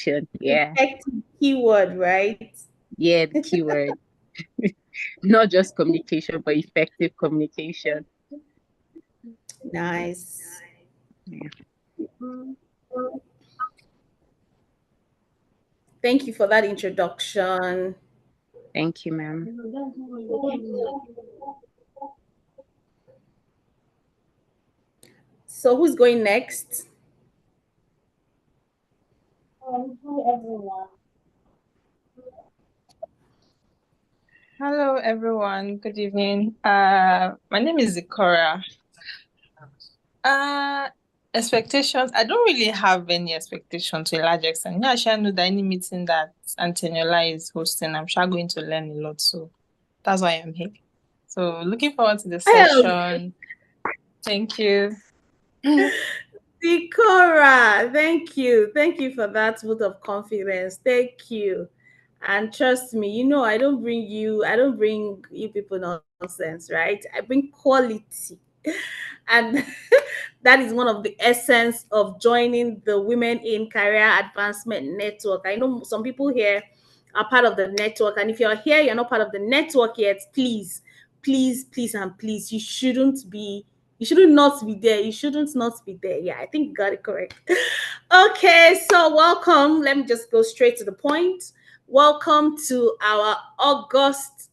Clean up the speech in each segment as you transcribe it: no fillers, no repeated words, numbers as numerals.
communication. Yeah. Effective keyword, right? Yeah, the keyword. Not just communication, but effective communication. Nice. Yeah. Thank you for that introduction. Thank you, ma'am. So who's going next? Hello, everyone. Good evening. My name is Zikora. Uh, Expectations. I don't really have any expectation to a large extent. Yeah, I sure know that any meeting that Eniola is hosting, I'm sure going to learn a lot. So that's why I'm here. So looking forward to the Oh, session. Thank you. Zikora, thank you. Thank you for that vote of confidence. Thank you. And trust me, I don't bring you people nonsense, right? I bring quality. And that is one of the essence of joining the Women in Career Advancement Network. I know some people here are part of the network, and if you're here, you're not part of the network yet, please, please, please, and please, you shouldn't not be there. You shouldn't not be there. Yeah, I think you got it correct. Okay, so welcome. Let me just go straight to the point. Welcome to our August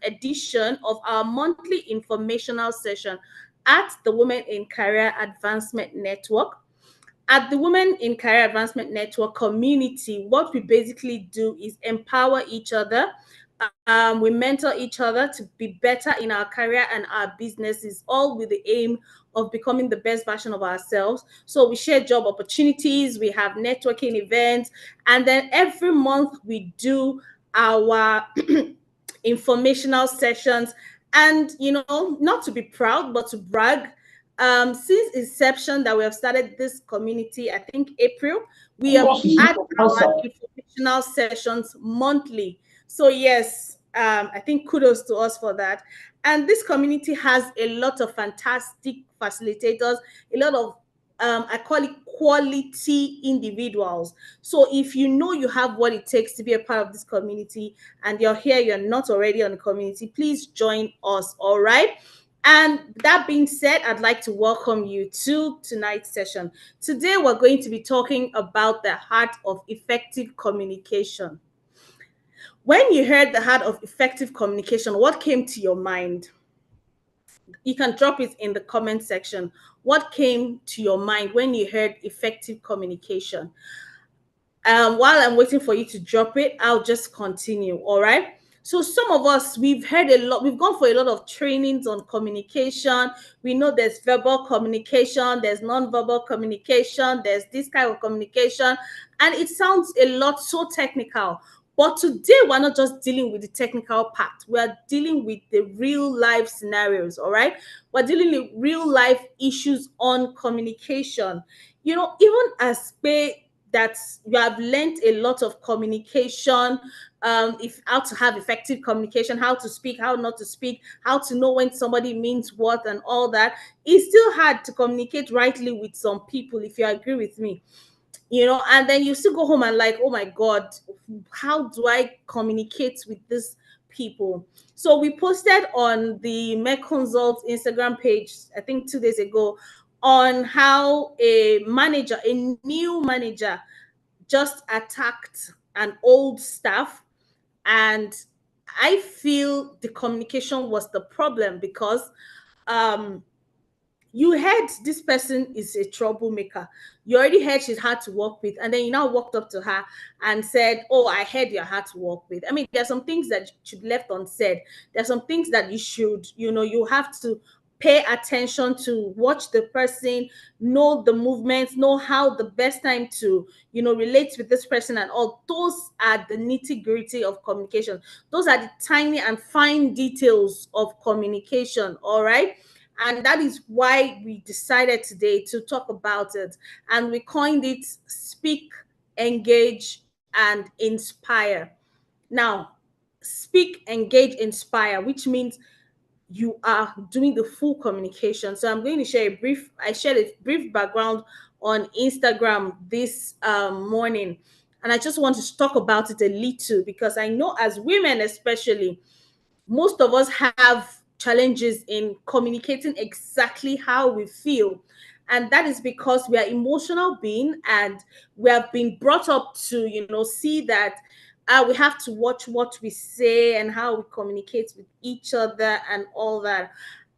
edition of our monthly informational session at the Women in Career Advancement Network. At the Women in Career Advancement Network community, what we basically do is empower each other. We mentor each other to be better in our career and our businesses, all with the aim of becoming the best version of ourselves. So we share job opportunities, we have networking events, and then every month we do our informational sessions. And not to be proud, but to brag, since inception that we have started this community, I think April, we have had our informational sessions monthly. So yes, I think kudos to us for that. And this community has a lot of fantastic facilitators, a lot of I call it quality individuals. So if you know you have what it takes to be a part of this community and you're here, you're not already on the community, please join us. All right. And that being said, I'd like to welcome you to tonight's session. Today, we're going to be talking about the heart of effective communication. When you heard the heart of effective communication, what came to your mind? You can drop it in the comment section. What came to your mind when you heard effective communication? While I'm waiting for you to drop it, I'll just continue. All right. So some of us, we've heard a lot, we've gone for a lot of trainings on communication. We know there's verbal communication, there's non-verbal communication, there's this kind of communication, and it sounds a lot so technical. But today we're not just dealing with the technical part. We're dealing with the real life scenarios, all right? We're dealing with real life issues on communication. Even as that you have learned a lot of communication, if how to have effective communication, how to speak, how not to speak, how to know when somebody means what and all that. It's still hard to communicate rightly with some people, if you agree with me. And then you still go home and like, oh my god, how do I communicate with these people? So we posted on the Med Consult Instagram page, I think 2 days ago, on how a new manager just attacked an old staff. And I feel the communication was the problem because um you heard this person is a troublemaker. You already heard she's hard to work with, and then you now walked up to her and said, "Oh, I heard you're hard to work with." I mean, there are some things that should be left unsaid. There are some things that you have to pay attention to, watch the person, know the movements, know how the best time to, relate with this person and all. Those are the nitty-gritty of communication. Those are the tiny and fine details of communication, all right? And that is why we decided today to talk about it. And we coined it Speak, Engage, and Inspire. Now, speak, engage, inspire, which means you are doing the full communication. So I'm going to I shared a brief background on Instagram this morning. And I just want to talk about it a little because I know as women, especially, most of us have challenges in communicating exactly how we feel. And that is because we are emotional beings, and we have been brought up to, see that we have to watch what we say and how we communicate with each other and all that.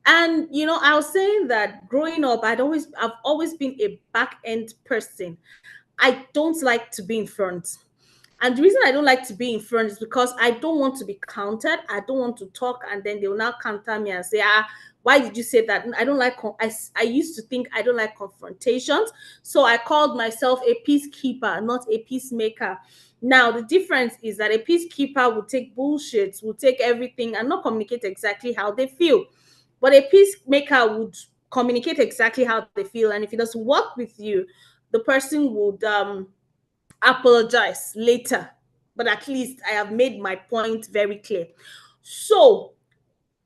And I was saying that growing up, I've always been a back end person. I don't like to be in front. And the reason I don't like to be in front is because I don't want to be countered. I don't want to talk and then they will now counter me and say, why did you say that? I don't like, I used to think I don't like confrontations. So I called myself a peacekeeper, not a peacemaker. Now, the difference is that a peacekeeper will take bullshit, will take everything and not communicate exactly how they feel. But a peacemaker would communicate exactly how they feel. And if it doesn't work with you, the person would apologize later, but at least I have made my point very clear. So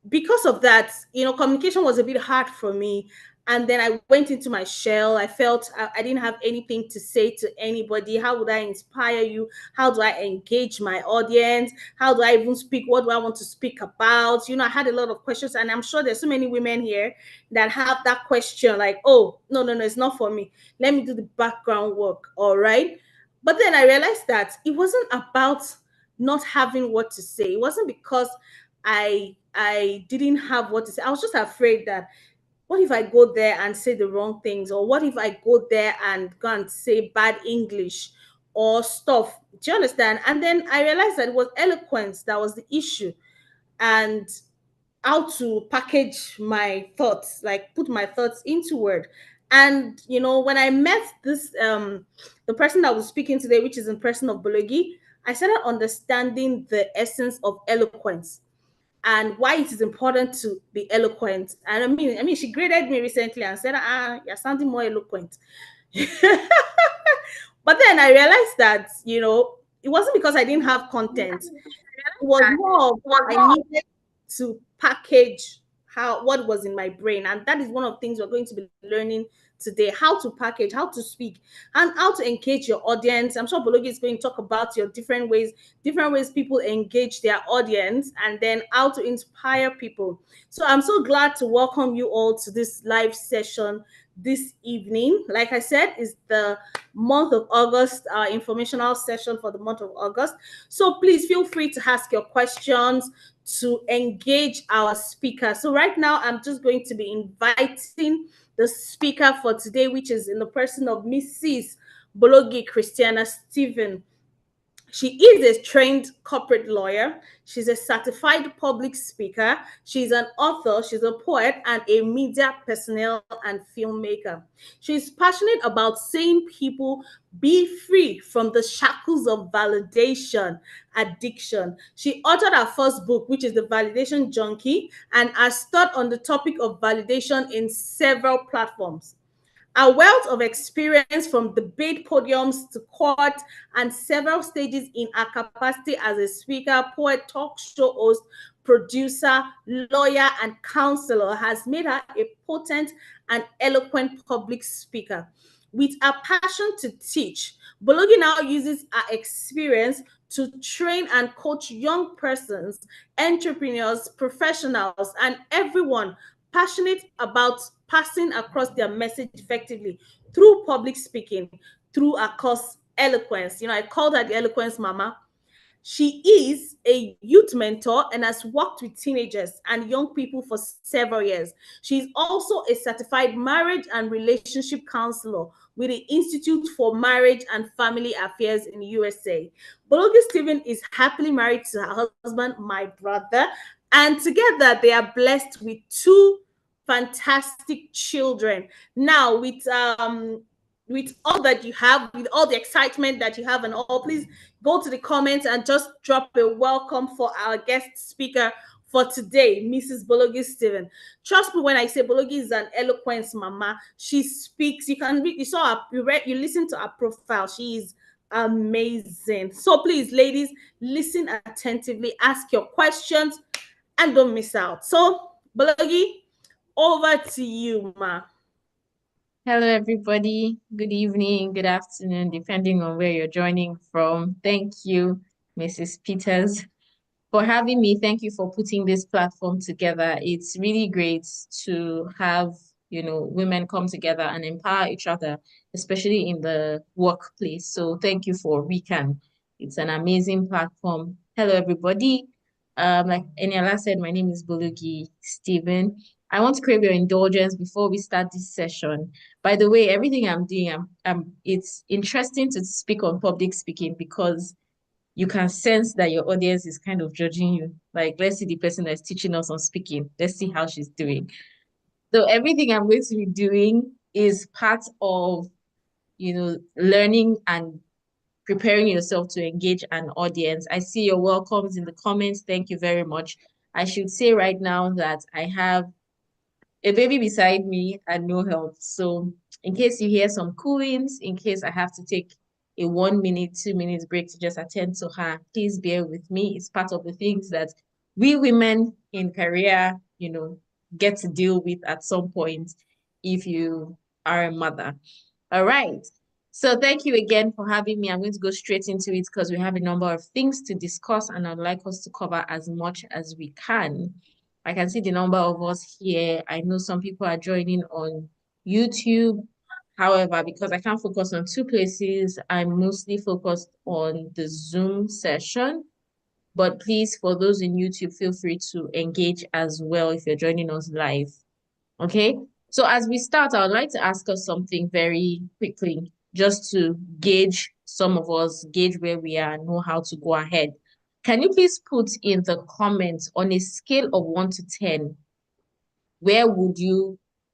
because of that, communication was a bit hard for me. And then I went into my shell. I felt I didn't have anything to say to anybody. How would I inspire you? How do I engage my audience? How do I even speak? What do I want to speak about? I had a lot of questions, and I'm sure there's so many women here that have that question like, oh, no, no, no, it's not for me. Let me do the background work. All right. But then I realized that it wasn't about not having what to say. It wasn't because I didn't have what to say. I was just afraid that what if I go there and say the wrong things, or what if I go there and go and say bad English or stuff? Do you understand? And then I realized that it was eloquence that was the issue, and how to package my thoughts, like put my thoughts into word. And when I met this the person that was speaking today, which is in person of Bologi, I started understanding the essence of eloquence and why it is important to be eloquent. And I mean, she graded me recently and said, you're sounding more eloquent. But then I realized that, it wasn't because I didn't have content. It was more of I needed to package what was in my brain. And that is one of the things we're going to be learning today: how to package, how to speak, and how to engage your audience. I'm sure Bologi is going to talk about your different ways people engage their audience, and then how to inspire people. So I'm so glad to welcome you all to this live session this evening. Like I said, is the month of August, our informational session for the month of August. So please feel free to ask your questions, to engage our speaker. So right now, I'm just going to be inviting the speaker for today, which is in the person of Mrs. Bologi Christiana Stephen. She is a trained corporate lawyer. She's a certified public speaker. She's an author. She's a poet and a media personnel and filmmaker. She's passionate about seeing people be free from the shackles of validation addiction. She authored her first book, which is The Validation Junkie, and has taught on the topic of validation in several platforms. A wealth of experience from debate podiums to court and several stages in her capacity as a speaker, poet, talk show host, producer, lawyer, and counselor has made her a potent and eloquent public speaker. With a passion to teach, Bologi now uses her experience to train and coach young persons, entrepreneurs, professionals, and everyone passionate about passing across their message effectively through public speaking, through a course eloquence. I called her the eloquence mama. She is a youth mentor and has worked with teenagers and young people for several years. She is also a certified marriage and relationship counselor with the Institute for Marriage and Family Affairs in the USA. Bologi Stephen is happily married to her husband, my brother, and together they are blessed with two fantastic children. Now, with all that you have, with all the excitement that you have and all, please go to the comments and just drop a welcome for our guest speaker for today, Mrs. Bologi Stephen. Trust me when I say Bologi is an eloquence mama. She speaks. You can read, you listen to her profile. She is amazing. So please, ladies, listen attentively, ask your questions, and don't miss out. So, Bologi, over to you, ma. Hello, everybody. Good evening, good afternoon, depending on where you're joining from. Thank you, Mrs. Peters, for having me. Thank you for putting this platform together. It's really great to have, women come together and empower each other, especially in the workplace. So thank you for WeCan. It's an amazing platform. Hello, everybody. Like Eniola said, my name is Bologi Stephen. I want to crave your indulgence before we start this session. By the way, everything I'm doing, it's interesting to speak on public speaking because you can sense that your audience is kind of judging you. Like, let's see the person that's teaching us on speaking. Let's see how she's doing. So everything I'm going to be doing is part of, learning and preparing yourself to engage an audience. I see your welcomes in the comments. Thank you very much. I should say right now that I have a baby beside me and no help. So in case you hear some cooings, in case I have to take a 1 minute, 2 minutes break to just attend to her, please bear with me. It's part of the things that we women in career, get to deal with at some point if you are a mother. All right. So thank you again for having me. I'm going to go straight into it because we have a number of things to discuss and I'd like us to cover as much as we can. I can see the number of us here. I know some people are joining on YouTube. However, because I can't focus on two places, I'm mostly focused on the Zoom session. But please, for those in YouTube, feel free to engage as well if you're joining us live. Okay? So as we start, I would like to ask us something very quickly, just to gauge some of us, gauge where we are, know how to go ahead. Can you please put in the comments on a scale of 1 to 10,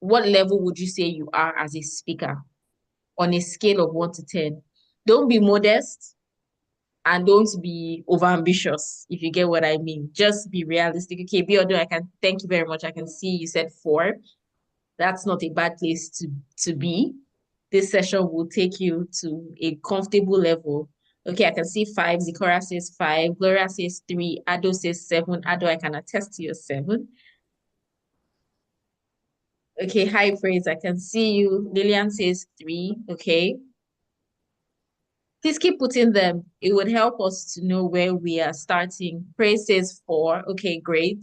what level would you say you are as a speaker on a scale of 1 to 10? Don't be modest and don't be overambitious, if you get what I mean. Just be realistic. Okay, Biodo, thank you very much. I can see you said 4. That's not a bad place to be. This session will take you to a comfortable level. Okay, I can see 5. Zikora says 5. Gloria says 3. Ado says 7. Ado, I can attest to your 7. Okay, hi, Praise. I can see you. Lillian says 3. Okay. Please keep putting them. It would help us to know where we are starting. Praise says 4. Okay, great.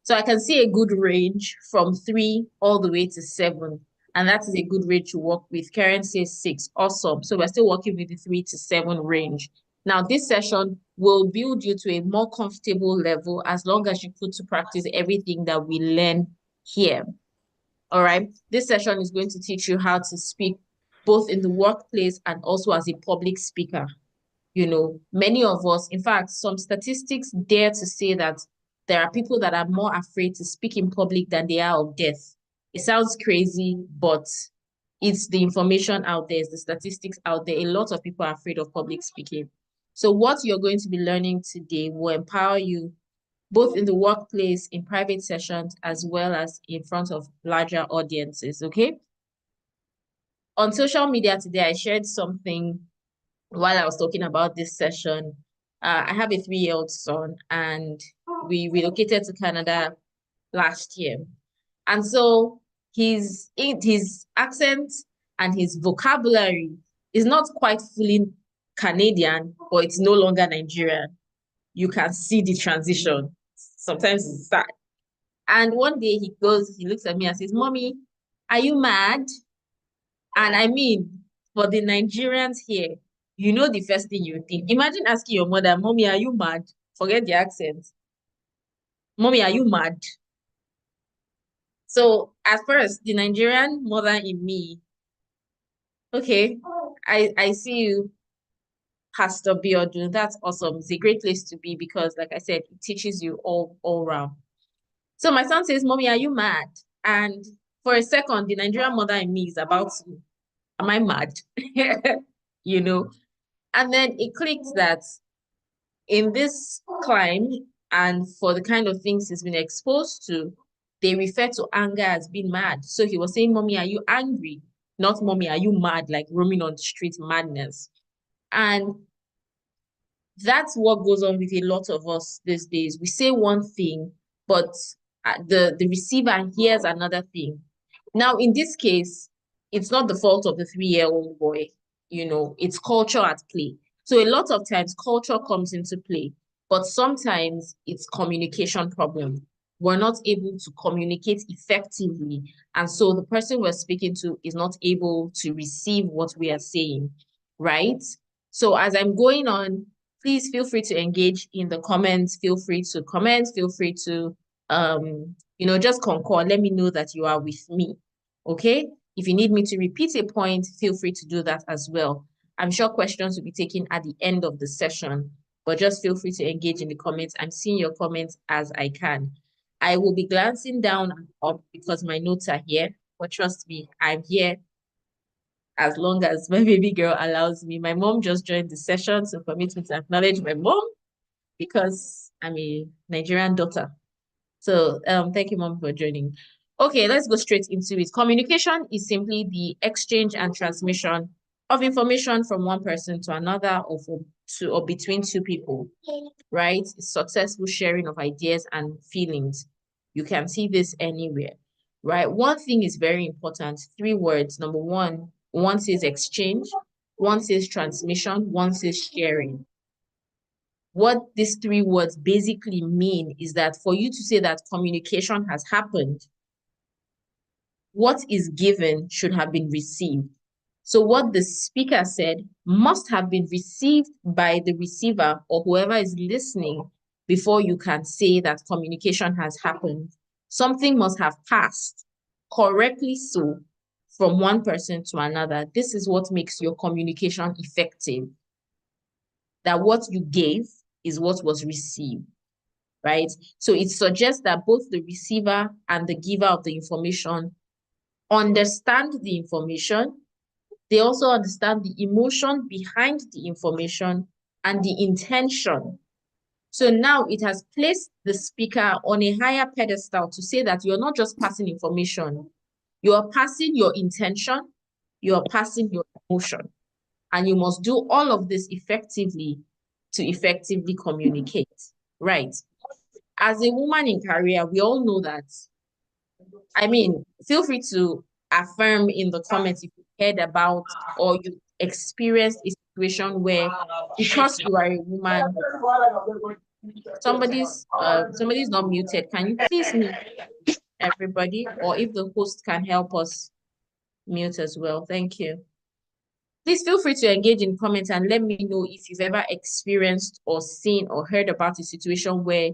So I can see a good range from 3 all the way to 7. And that is a good range to work with. Karen says 6. Awesome. So we're still working with the 3 to 7 range. Now, this session will build you to a more comfortable level as long as you put to practice everything that we learn here. All right. This session is going to teach you how to speak both in the workplace and also as a public speaker. Many of us, in fact, some statistics dare to say that there are people that are more afraid to speak in public than they are of death. It sounds crazy, but it's the information out there, it's the statistics out there. A lot of people are afraid of public speaking. So what you're going to be learning today will empower you both in the workplace, in private sessions, as well as in front of larger audiences, okay? On social media today, I shared something while I was talking about this session. I have a 3-year-old son and we relocated to Canada last year. And so his accent and his vocabulary is not quite fully Canadian, but it's no longer Nigerian. You can see the transition. Sometimes it's sad. And one day he looks at me and says, Mommy, are you mad? And I mean, for the Nigerians here, the first thing you think. Imagine asking your mother, Mommy, are you mad? Forget the accent. Mommy, are you mad? So at first, the Nigerian mother in me, okay, I see you, Pastor Biodun. That's awesome. It's a great place to be because, like I said, it teaches you all around. So my son says, Mommy, are you mad? And for a second, the Nigerian mother in me is about to, am I mad? And then it clicked that in this climb and for the kind of things he's been exposed to, they refer to anger as being mad. So he was saying, Mommy, are you angry? Not, Mommy, are you mad? Like roaming on the street madness. And that's what goes on with a lot of us these days. We say one thing, but the receiver hears another thing. Now, in this case, it's not the fault of the 3-year-old boy, it's culture at play. So a lot of times culture comes into play, but sometimes it's communication problem. We're not able to communicate effectively. And so the person we're speaking to is not able to receive what we are saying, right? So as I'm going on, please feel free to engage in the comments. Feel free to comment. Feel free to, just concur. Let me know that you are with me. Okay? If you need me to repeat a point, feel free to do that as well. I'm sure questions will be taken at the end of the session, but just feel free to engage in the comments. I'm seeing your comments as I can. I will be glancing down and up because my notes are here, but trust me, I'm here as long as my baby girl allows me. My mom just joined the session, so permit me to acknowledge my mom because I'm a Nigerian daughter. So thank you, Mom, for joining. Okay, let's go straight into it. Communication is simply the exchange and transmission of information from one person to another or between two people, right? It's successful sharing of ideas and feelings. You can see this anywhere, right? One thing is very important. 3 words. Number one says exchange, one says transmission, one says sharing. What these 3 words basically mean is that for you to say that communication has happened, what is given should have been received. So what the speaker said must have been received by the receiver or whoever is listening before you can say that communication has happened. Something must have passed, correctly so, from one person to another. This is what makes your communication effective. That what you gave is what was received, right? So it suggests that both the receiver and the giver of the information understand the information. They also understand the emotion behind the information and the intention. So now it has placed the speaker on a higher pedestal to say that you're not just passing information, you are passing your intention, you are passing your emotion. And you must do all of this effectively to effectively communicate, right? As a woman in career, we all know that. I mean, feel free to affirm in the comments if you heard about or you experienced a situation where because you are a woman, somebody's not muted. Can you please mute everybody? Or if the host can help us mute as well. Thank you. Please feel free to engage in comments and let me know if you've ever experienced or seen or heard about a situation where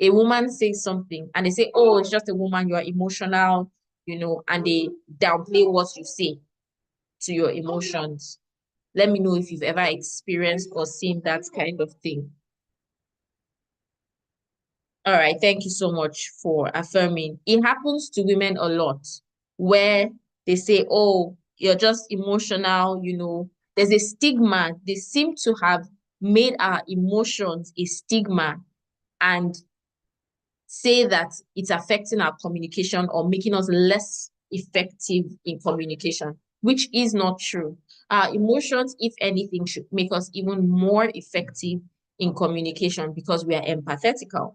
a woman says something and they say, oh, it's just a woman, you are emotional, and they downplay what you say to your emotions. Let me know if you've ever experienced or seen that kind of thing. All right, thank you so much for affirming. It happens to women a lot where they say, oh, you're just emotional, there's a stigma. They seem to have made our emotions a stigma and say that it's affecting our communication or making us less effective in communication, which is not true. Our emotions, if anything, should make us even more effective in communication because we are empathetical.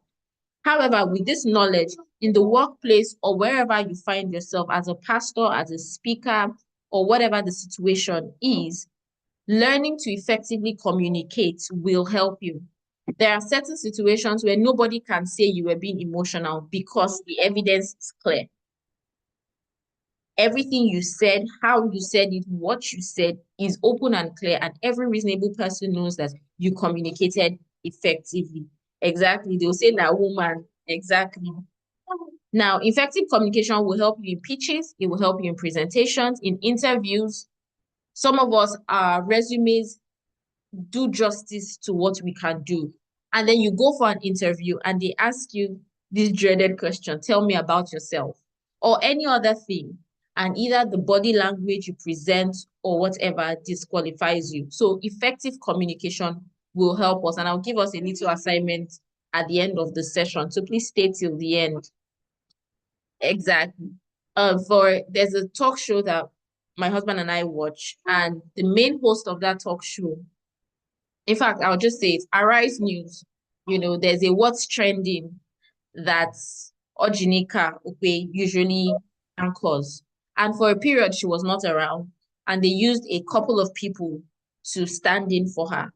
However, with this knowledge, in the workplace or wherever you find yourself as a pastor, as a speaker, or whatever the situation is, learning to effectively communicate will help you. There are certain situations where nobody can say you were being emotional because the evidence is clear. Everything you said, how you said it, what you said is open and clear, and every reasonable person knows that you communicated effectively. Exactly. They'll say that woman. Exactly. Now, effective communication will help you in pitches, it will help you in presentations, in interviews. Some of us, our resumes do justice to what we can do. And then you go for an interview and they ask you this dreaded question, tell me about yourself, or any other thing. And either the body language you present or whatever disqualifies you. So effective communication will help us. And I'll give us a little assignment at the end of the session. So please stay till the end. Exactly. There's a talk show that my husband and I watch, and the main host of that talk show, in fact, I'll just say it, Arise News. There's a what's trending that Ojinika Upe usually anchors. And for a period, she was not around. And they used a couple of people to stand in for her.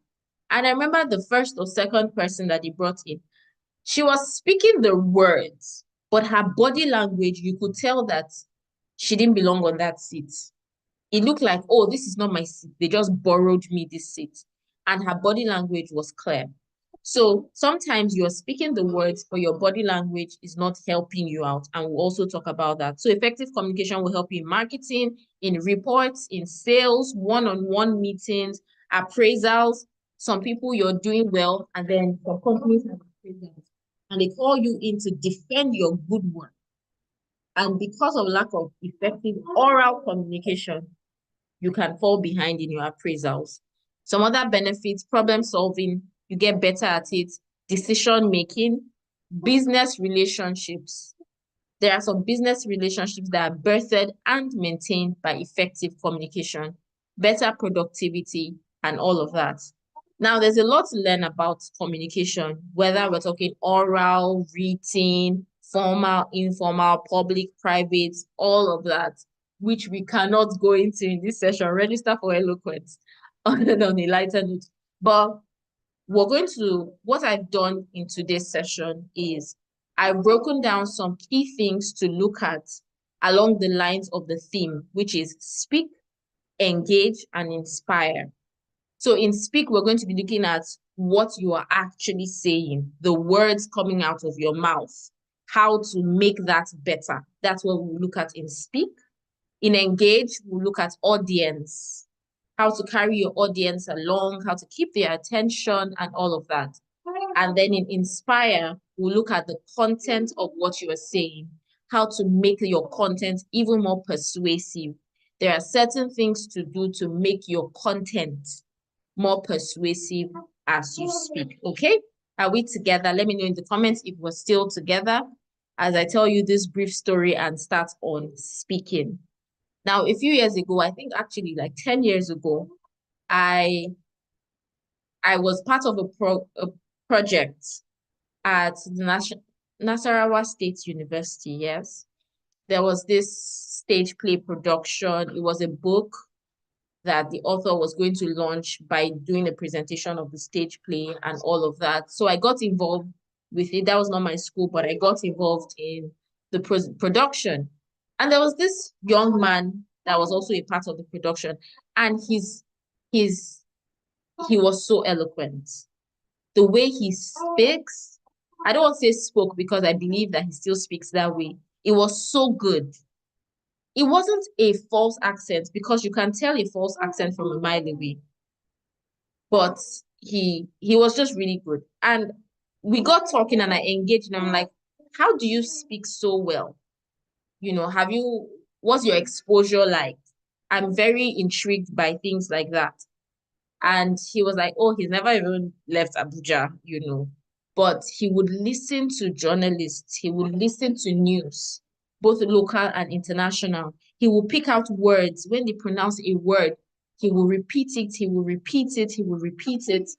And I remember the first or second person that they brought in, she was speaking the words, but her body language, you could tell that she didn't belong on that seat. It looked like, oh, this is not my seat. They just borrowed me this seat. And her body language was clear. So sometimes you're speaking the words, but your body language is not helping you out. And we'll also talk about that. So effective communication will help you in marketing, in reports, in sales, one-on-one meetings, appraisals. Some people you're doing well, and then some companies have appraisals. And they call you in to defend your good work. And because of lack of effective oral communication, you can fall behind in your appraisals. Some other benefits, problem solving, you get better at it, decision making, business relationships. There are some business relationships that are birthed and maintained by effective communication, better productivity, and all of that. Now, there's a lot to learn about communication, whether we're talking oral, written, formal, informal, public, private, all of that, which we cannot go into in this session. Register for eloquence on a lighter note. But what I've done in today's session is I've broken down some key things to look at along the lines of the theme, which is speak, engage, and inspire. So in speak, we're going to be looking at what you are actually saying, the words coming out of your mouth, how to make that better. That's what we'll look at in speak. In engage, we'll look at audience, how to carry your audience along, how to keep their attention, and all of that. And then in inspire, we'll look at the content of what you are saying, how to make your content even more persuasive. There are certain things to do to make your content more persuasive as you speak. Okay? Are we together? Let me know in the comments if we're still together as I tell you this brief story and start on speaking. Now, a few years ago, I think actually like 10 years ago, I was part of a project at the Nasarawa State University, yes. There was this stage play production. It was a book that the author was going to launch by doing a presentation of the stage play and all of that. So I got involved with it. That was not my school, but I got involved in the production. And there was this young man that was also a part of the production. And he was so eloquent. The way he speaks, I don't want to say spoke because I believe that he still speaks that way. It was so good. It wasn't a false accent because you can tell a false accent from a mile away. But he was just really good. And we got talking and I engaged and I'm like, how do you speak so well? You know, what's your exposure like? I'm very intrigued by things like that. And he was like, oh, he's never even left Abuja, you know. But he would listen to journalists, he would listen to news, both local and international. He will pick out words. When they pronounce a word, he will repeat it, he will repeat it, he will repeat it.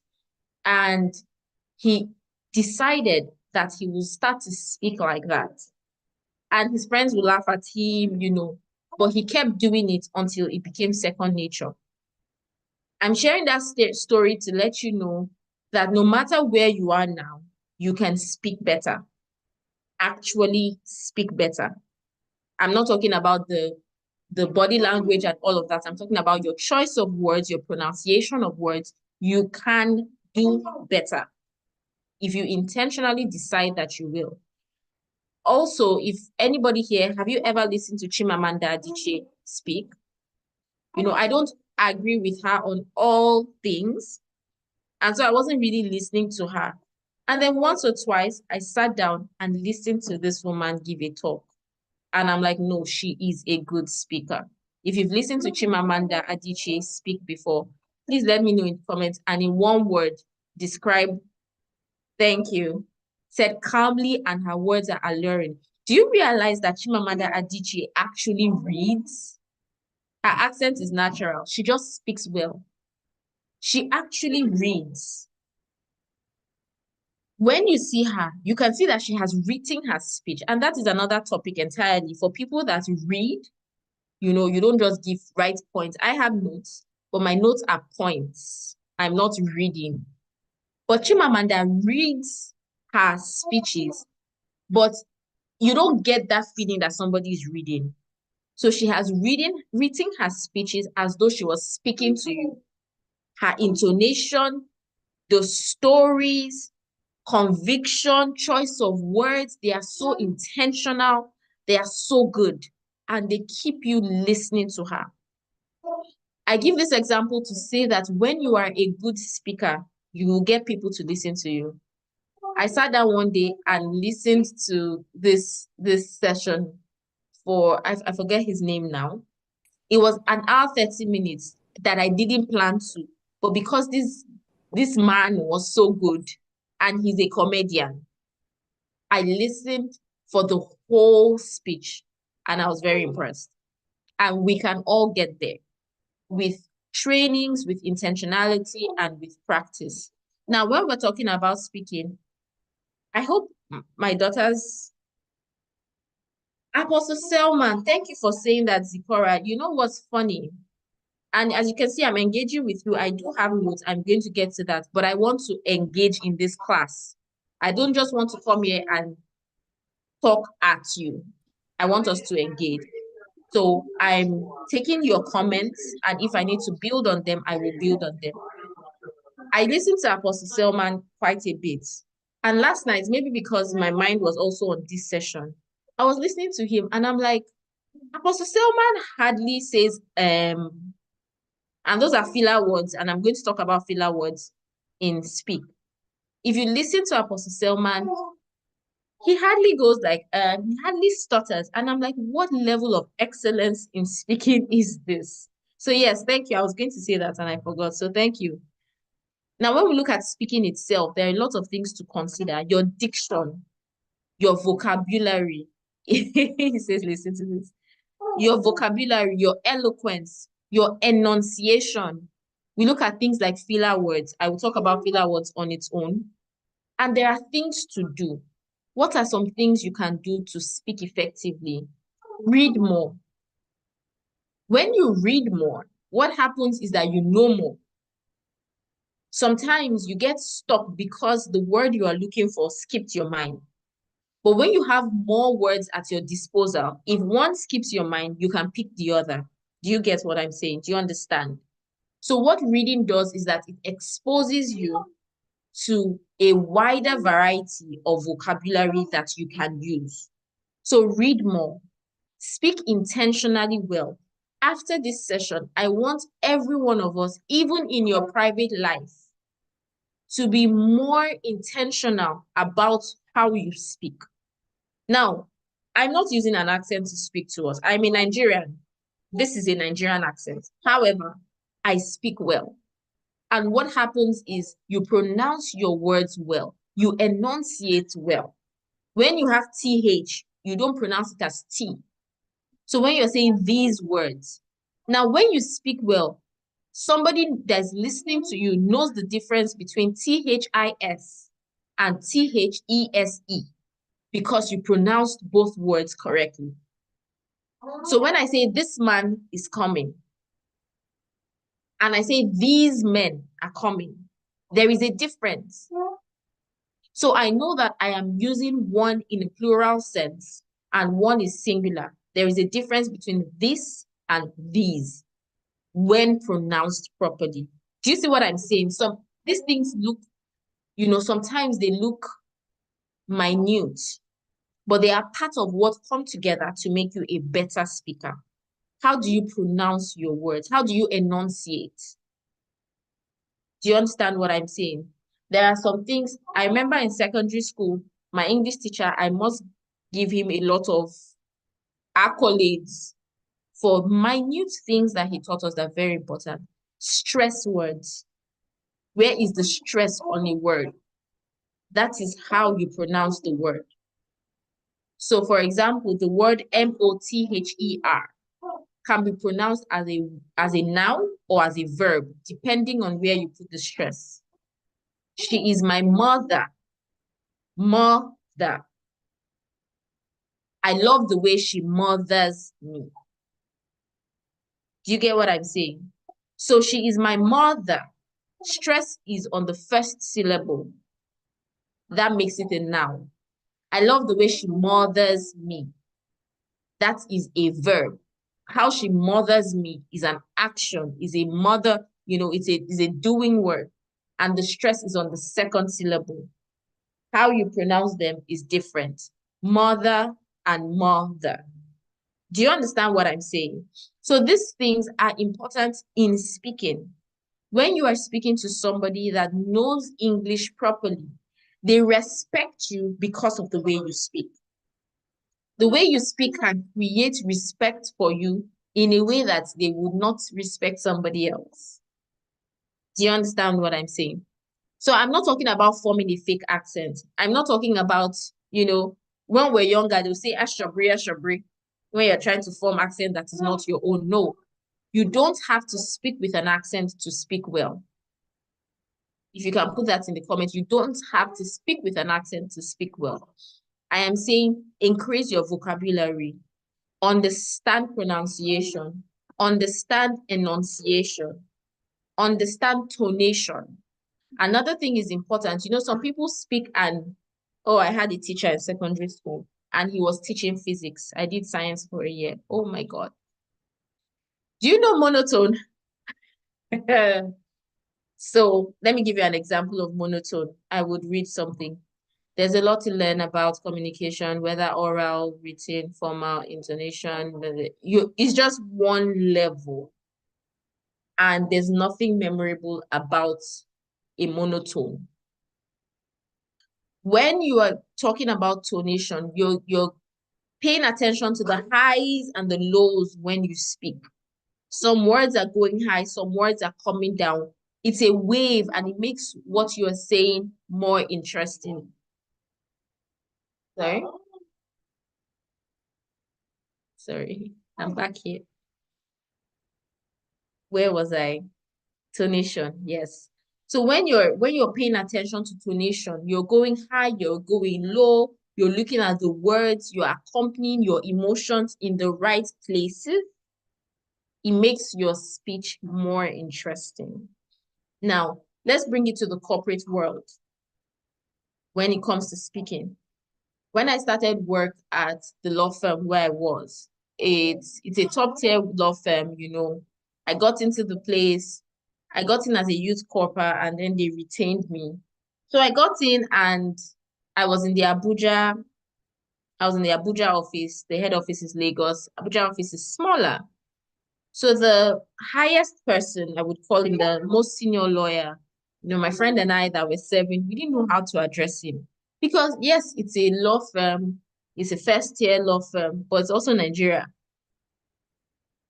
And he decided that he will start to speak like that. And his friends will laugh at him, you know, but he kept doing it until it became second nature. I'm sharing that story to let you know that no matter where you are now, you can speak better. Actually speak better. I'm not talking about the body language and all of that. I'm talking about your choice of words, your pronunciation of words. You can do better if you intentionally decide that you will. Also, if anybody here, have you ever listened to Chimamanda Adichie speak? You know, I don't agree with her on all things. And so I wasn't really listening to her. And then once or twice, I sat down and listened to this woman give a talk. And I'm like, no, she is a good speaker. If you've listened to Chimamanda Adichie speak before, please let me know in the comments. And in one word, describe, thank you, said calmly and her words are alluring. Do you realize that Chimamanda Adichie actually reads? Her accent is natural. She just speaks well. She actually reads. When you see her, you can see that she has written her speech. And that is another topic entirely for people that read You don't just give right points. I have notes, but my notes are points. I'm not reading. But Chimamanda reads her speeches, but you don't get that feeling that somebody is reading. So she has written her speeches as though she was speaking to you. Her intonation, the stories, conviction, choice of words, they are so intentional. They are so good. And they keep you listening to her. I give this example to say that when you are a good speaker, you will get people to listen to you. I sat down one day and listened to this session for, I forget his name now. It was an hour, 30 minutes that I didn't plan to. But because this man was so good and he's a comedian, I listened for the whole speech and I was very impressed. And we can all get there with trainings, with intentionality, and with practice. Now, when we're talking about speaking, I hope my daughters, Apostle Selman, thank you for saying that, Zipporah. You know what's funny? And as you can see, I'm engaging with you. I do have notes. I'm going to get to that, but I want to engage in this class. I don't just want to come here and talk at you. I want us to engage. So I'm taking your comments, and if I need to build on them, I will build on them. I listened to Apostle Selman quite a bit. And last night, maybe because my mind was also on this session, I was listening to him and I'm like, Apostle Selman hardly says, and those are filler words, and I'm going to talk about filler words in Speak. If you listen to Apostle Selman, he hardly goes like, he hardly stutters. And I'm like, what level of excellence in speaking is this? So yes, thank you. I was going to say that and I forgot. So thank you. Now, when we look at speaking itself, there are a lot of things to consider. Your diction, your vocabulary. He says, listen to this. Your vocabulary, your eloquence, your enunciation. We look at things like filler words. I will talk about filler words on its own. And there are things to do. What are some things you can do to speak effectively? Read more. When you read more, what happens is that you know more. Sometimes you get stuck because the word you are looking for skipped your mind. But when you have more words at your disposal, if one skips your mind, you can pick the other. Do you get what I'm saying? Do you understand? So what reading does is that it exposes you to a wider variety of vocabulary that you can use. So read more, speak intentionally well. After this session, I want every one of us, even in your private life, to be more intentional about how you speak. Now, I'm not using an accent to speak to us. I'm a Nigerian. This is a Nigerian accent. However, I speak well. And what happens is you pronounce your words well. You enunciate well. When you have TH, you don't pronounce it as T. So when you're saying these words, now when you speak well, somebody that's listening to you knows the difference between THIS and THESE because you pronounced both words correctly. So when I say this man is coming, and I say these men are coming, there is a difference. So I know that I am using one in a plural sense and one is singular. There is a difference between this and these when pronounced properly. Do you see what I'm saying? These things look, sometimes they look minute, but they are part of what come together to make you a better speaker. How do you pronounce your words? How do you enunciate? Do you understand what I'm saying? There are some things, I remember in secondary school, my English teacher, I must give him a lot of accolades for minute things that he taught us that are very important. Stress words. Where is the stress on a word? That is how you pronounce the word. So for example, the word mother can be pronounced as a noun or as a verb, depending on where you put the stress. She is my mother. Mother. I love the way she mothers me. Do you get what I'm saying? So she is my mother. Stress is on the first syllable. That makes it a noun. I love the way she mothers me. That is a verb. How she mothers me is an action, is a mother, it's a doing word. And the stress is on the second syllable. How you pronounce them is different. Mother and mother. Do you understand what I'm saying? So these things are important in speaking. When you are speaking to somebody that knows English properly, they respect you because of the way you speak. The way you speak can create respect for you in a way that they would not respect somebody else. Do you understand what I'm saying? So I'm not talking about forming a fake accent. I'm not talking about, when we're younger, they'll say ashabri, ashabri, when you're trying to form accent that is not your own. No, you don't have to speak with an accent to speak well. If you can put that in the comments, you don't have to speak with an accent to speak well. I am saying increase your vocabulary, understand pronunciation, understand enunciation, understand tonation. Another thing is important. Some people speak and, oh, I had a teacher in secondary school and he was teaching physics. I did science for a year. Oh my God. Do you know monotone? So let me give you an example of monotone. I would read something. There's a lot to learn about communication, whether oral, written, formal, intonation. It's just one level. And there's nothing memorable about a monotone. When you are talking about tonation, you're paying attention to the highs and the lows when you speak. Some words are going high, some words are coming down. It's a wave and it makes what you are saying more interesting. Sorry, I'm back here. Where was I? Tonation, yes. So when you're paying attention to tonation, you're going high, you're going low, you're looking at the words, you're accompanying your emotions in the right places. It makes your speech more interesting. Now, let's bring it to the corporate world when it comes to speaking. When I started work at the law firm where I was, it's a top tier law firm, I got into the place. I got in as a youth corper and then they retained me. So I got in and I was in the Abuja office. The head office is Lagos. Abuja office is smaller. So the highest person, I would call him the most senior lawyer, my friend and I that were serving, we didn't know how to address him. Because yes, it's a law firm, it's a first tier law firm, but it's also Nigeria.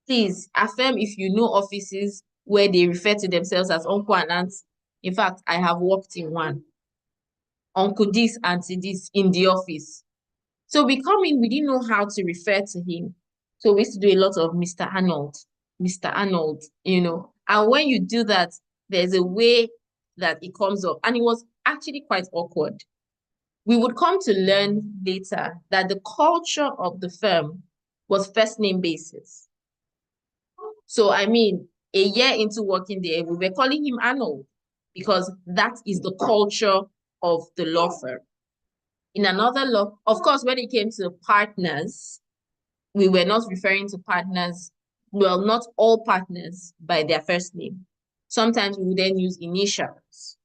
Please affirm if you know offices where they refer to themselves as uncle and aunt. In fact, I have worked in one. Uncle this, auntie this in the office. So we come in, we didn't know how to refer to him. So we used to do a lot of Mr. Arnold, Mr. Arnold, And when you do that, there's a way that it comes up. And it was actually quite awkward. We would come to learn later that the culture of the firm was first name basis. So, a year into working there, we were calling him Arnold because that is the culture of the law firm. In another law, of course, when it came to partners, we were not referring to partners, well, not all partners by their first name. Sometimes we would then use initials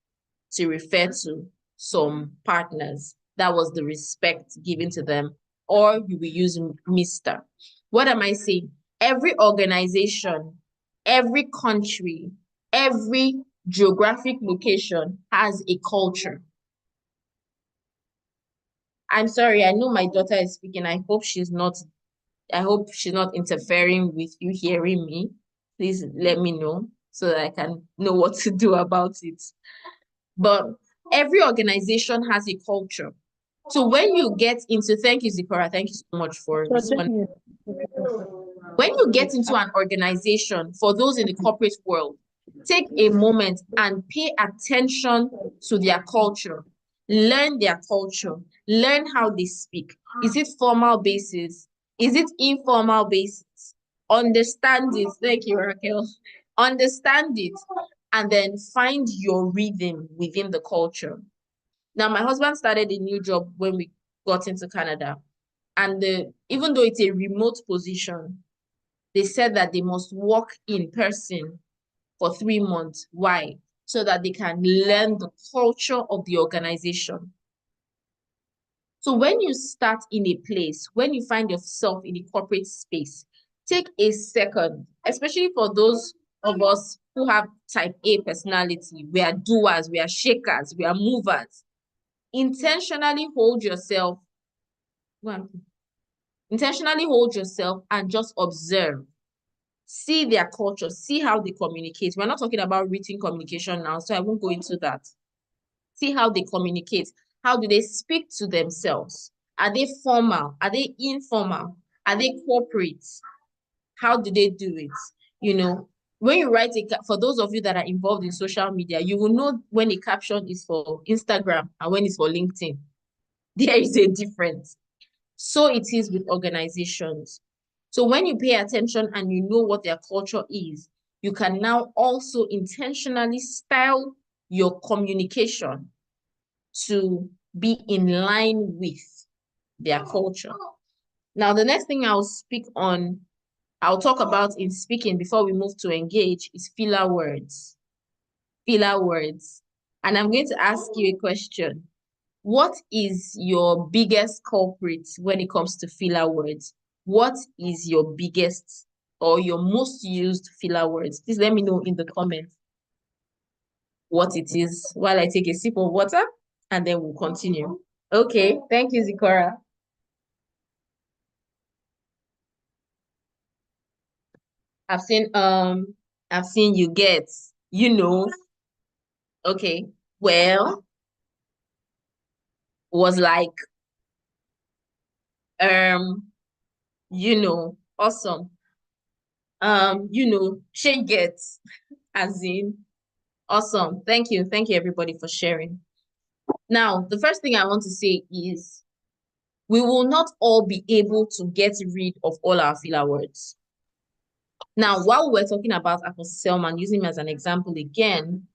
to refer to some partners. That was the respect given to them. Or you will use Mr. What am I saying? Every organization, every country, every geographic location has a culture. I'm sorry, I know my daughter is speaking. I hope she's not interfering with you hearing me. Please let me know so that I can know what to do about it. But every organization has a culture. So when you get into, thank you, Zipporah, thank you so much for responding. When you get into an organization, for those in the corporate world, take a moment and pay attention to their culture. Learn their culture. Learn how they speak. Is it formal basis? Is it informal basis? Understand it. Thank you, Raquel. Understand it, and then find your rhythm within the culture. Now, my husband started a new job when we got into Canada. And even though it's a remote position, they said that they must work in person for 3 months. Why? So that they can learn the culture of the organization. So when you start in a place, when you find yourself in a corporate space, take a second, especially for those of us who have type A personality. We are doers, we are shakers, we are movers. Intentionally hold yourself. Intentionally hold yourself and just observe. See their culture, see how they communicate. We're not talking about written communication now, so I won't go into that. See how they communicate. How do they speak to themselves? Are they formal? Are they informal? Are they corporate? How do they do it? You know, when you write for those of you that are involved in social media, you will know when a caption is for Instagram and when it's for LinkedIn. There is a difference. So it is with organizations. So when you pay attention and you know what their culture is, you can now also intentionally style your communication to be in line with their culture. Now, the next thing I'll talk about in speaking before we move to engage is filler words. Filler words. And I'm going to ask you a question. What is your biggest culprit when it comes to filler words? What is your biggest or your most used filler words? Please let me know in the comments what it is while I take a sip of water and then we'll continue. Okay, thank you, Zikora. I've seen you get, okay, well, was like, awesome. She gets, as in, awesome. Thank you. Thank you, everybody, for sharing. Now, the first thing I want to say is we will not all be able to get rid of all our filler words. Now, while we're talking about Apostle Selman, using him as an example again,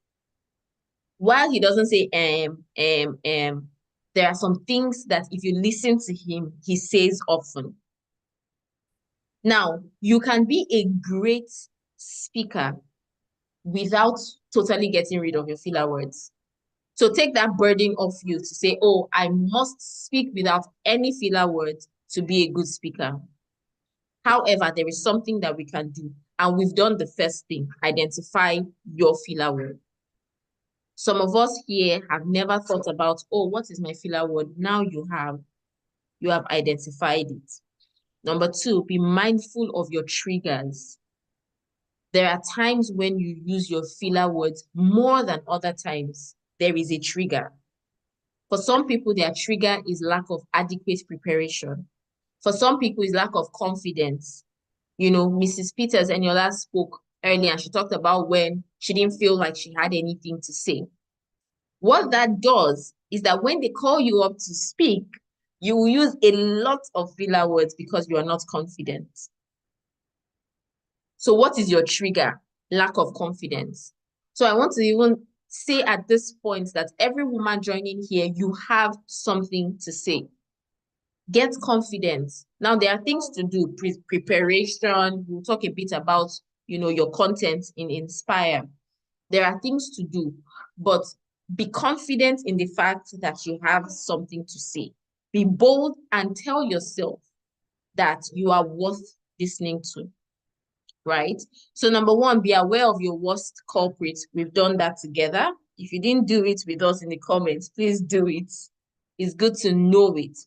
while he doesn't say there are some things that if you listen to him, he says often. Now, you can be a great speaker without totally getting rid of your filler words. So take that burden off you to say, oh, I must speak without any filler words to be a good speaker. However, there is something that we can do. And we've done the first thing, identify your filler word. Some of us here have never thought about, oh, what is my filler word? Now you have identified it. Number two, be mindful of your triggers. There are times when you use your filler words more than other times. There is a trigger. For some people, their trigger is lack of adequate preparation. For some people, it's lack of confidence. Mrs. Peters, Eniola spoke earlier, and she talked about when she didn't feel like she had anything to say. What that does is that when they call you up to speak, you will use a lot of filler words because you are not confident. So what is your trigger? Lack of confidence. So I want to even say at this point that every woman joining here, you have something to say. Get confidence. Now, there are things to do, preparation. We'll talk a bit about, your content in Inspire. There are things to do, but be confident in the fact that you have something to say. Be bold and tell yourself that you are worth listening to, right? So number one, be aware of your worst culprit. We've done that together. If you didn't do it with us in the comments, please do it. It's good to know it.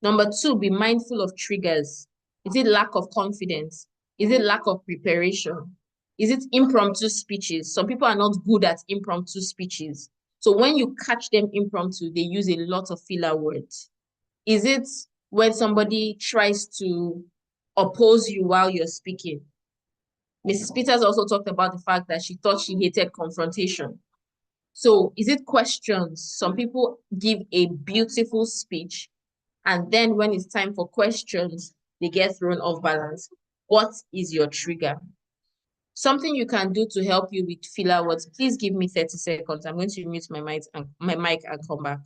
Number two, be mindful of triggers. Is it lack of confidence? Is it lack of preparation? Is it impromptu speeches? Some people are not good at impromptu speeches. So when you catch them impromptu, they use a lot of filler words. Is it when somebody tries to oppose you while you're speaking? Mrs. Peters also talked about the fact that she thought she hated confrontation. So is it questions? Some people give a beautiful speech, and then when it's time for questions, they get thrown off balance. What is your trigger? Something you can do to help you with filler words. Please give me 30 seconds. I'm going to mute my mic and come back.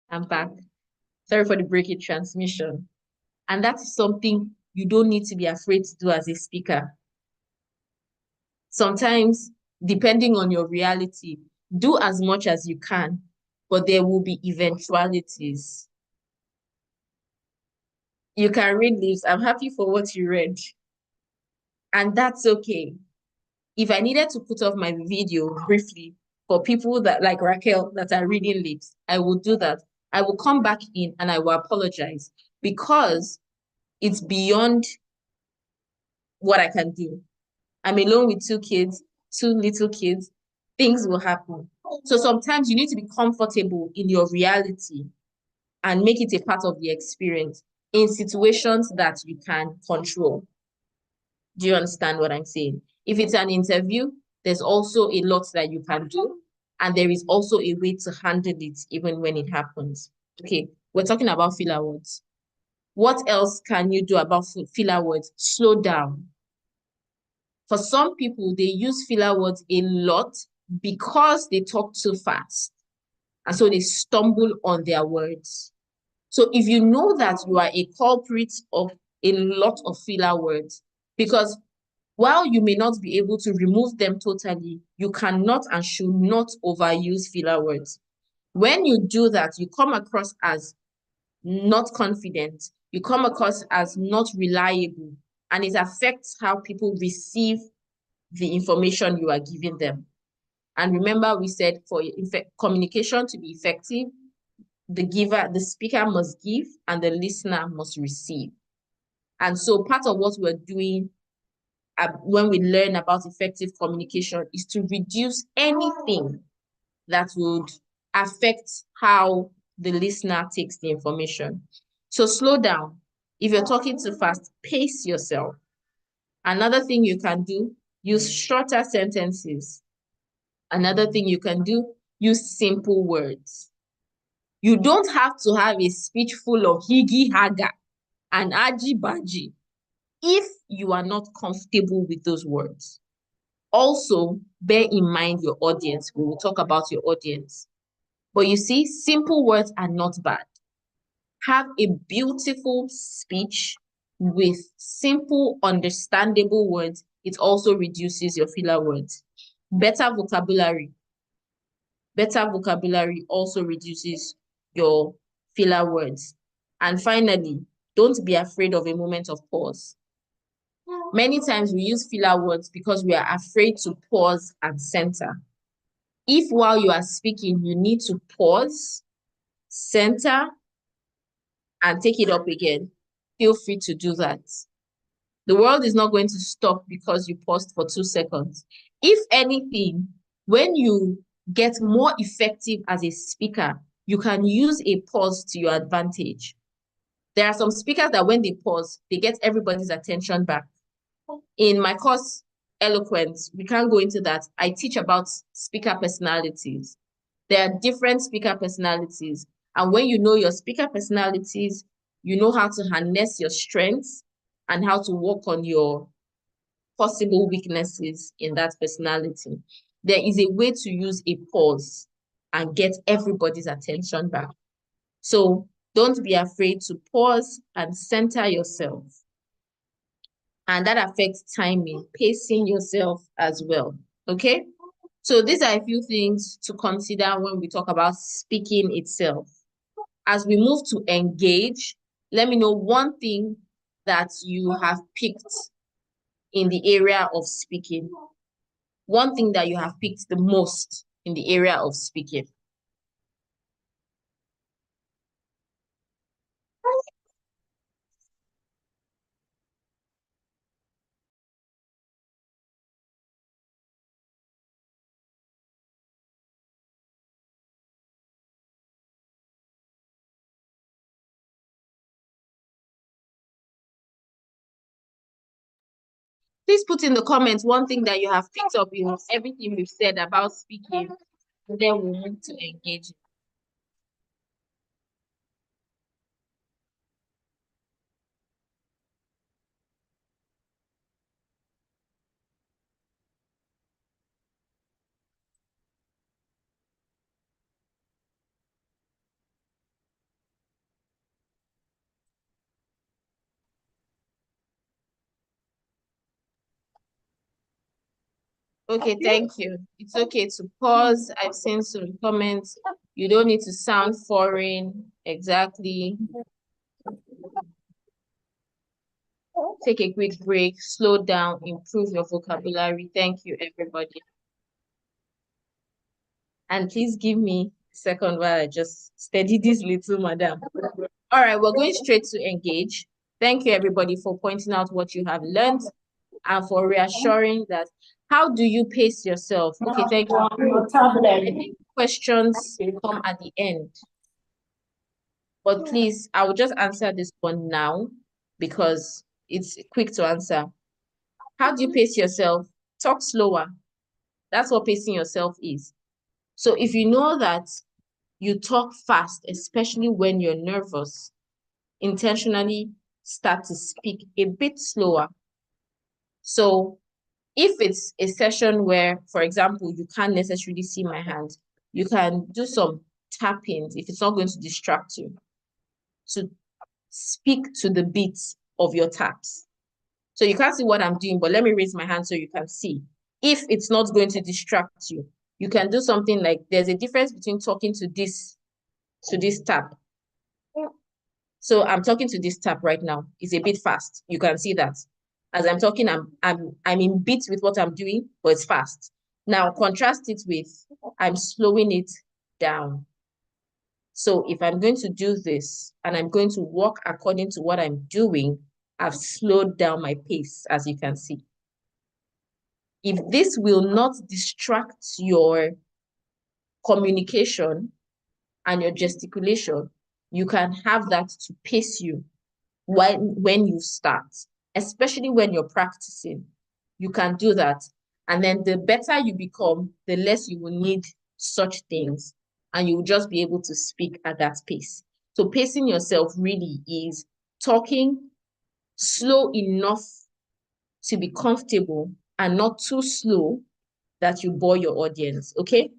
I'm back. Sorry for the breaking transmission. And that's something you don't need to be afraid to do as a speaker. Sometimes, depending on your reality, do as much as you can, but there will be eventualities. You can read lips. I'm happy for what you read. And that's okay. If I needed to put off my video briefly for people that like Raquel that are reading lips, I will do that. I will come back in and I will apologize because it's beyond what I can do. I'm alone with 2 kids, 2 little kids. Things will happen. So sometimes you need to be comfortable in your reality and make it a part of the experience in situations that you can control. Do you understand what I'm saying? If it's an interview, there's also a lot that you can do, and there is also a way to handle it even when it happens. Okay, we're talking about filler words. What else can you do about filler words? Slow down. For some people, they use filler words a lot because they talk too fast. And so they stumble on their words. So if you know that you are a culprit of a lot of filler words, because while you may not be able to remove them totally, you cannot and should not overuse filler words. When you do that, you come across as not confident, you come across as not reliable, and it affects how people receive the information you are giving them. And remember, we said for communication to be effective, the speaker must give and the listener must receive. And so part of what we're doing when we learn about effective communication is to reduce anything that would affect how the listener takes the information. So slow down. If you're talking too fast, pace yourself. Another thing you can do, use shorter sentences. Another thing you can do, use simple words. You don't have to have a speech full of higgy haga and aji baji if you are not comfortable with those words. Also, bear in mind your audience. We will talk about your audience. But you see, simple words are not bad. Have a beautiful speech with simple, understandable words. It also reduces your filler words. Better vocabulary. Better vocabulary also reduces your filler words. And finally, don't be afraid of a moment of pause. Many times we use filler words because we are afraid to pause and center. If while you are speaking, you need to pause, center, and take it up again, feel free to do that. The world is not going to stop because you paused for 2 seconds. If anything, when you get more effective as a speaker, you can use a pause to your advantage. There are some speakers that when they pause, they get everybody's attention back. In my course, Eloquence, we can't go into that. I teach about speaker personalities. There are different speaker personalities. And when you know your speaker personalities, you know how to harness your strengths and how to work on your possible weaknesses in that personality. There is a way to use a pause and get everybody's attention back. So don't be afraid to pause and center yourself. And that affects timing, pacing yourself as well. Okay? So these are a few things to consider when we talk about speaking itself. As we move to engage, let me know one thing that you have picked in the area of speaking. One thing that you have picked the most in the area of speaking. Please put in the comments one thing that you have picked up in everything we've said about speaking, and then we'll move to engaging. Okay, thank you. It's okay to pause. I've seen some comments. You don't need to sound foreign. Exactly. Take a quick break, slow down, improve your vocabulary. Thank you, everybody. And please give me a second while I just steady this little madam. All right, we're going straight to engage. Thank you, everybody, for pointing out what you have learned and for reassuring that. How do you pace yourself? Okay, thank you. I think questions come at the end. But please, I will just answer this one now because it's quick to answer. How do you pace yourself? Talk slower. That's what pacing yourself is. So if you know that you talk fast, especially when you're nervous, intentionally start to speak a bit slower. So if it's a session where, for example, you can't necessarily see my hand, you can do some tapping if it's not going to distract you. To speak to the beats of your taps. So you can't see what I'm doing, but let me raise my hand so you can see. If it's not going to distract you, you can do something like, there's a difference between talking to this tap. So I'm talking to this tap right now. It's a bit fast. You can see that. As I'm talking, I'm in beat with what I'm doing, but it's fast. Now contrast it with, I'm slowing it down. So if I'm going to do this and I'm going to walk according to what I'm doing, I've slowed down my pace, as you can see. If this will not distract your communication and your gesticulation, you can have that to pace you when you start, especially when you're practicing. You can do that. And then the better you become, the less you will need such things. And you will just be able to speak at that pace. So pacing yourself really is talking slow enough to be comfortable and not too slow that you bore your audience, okay?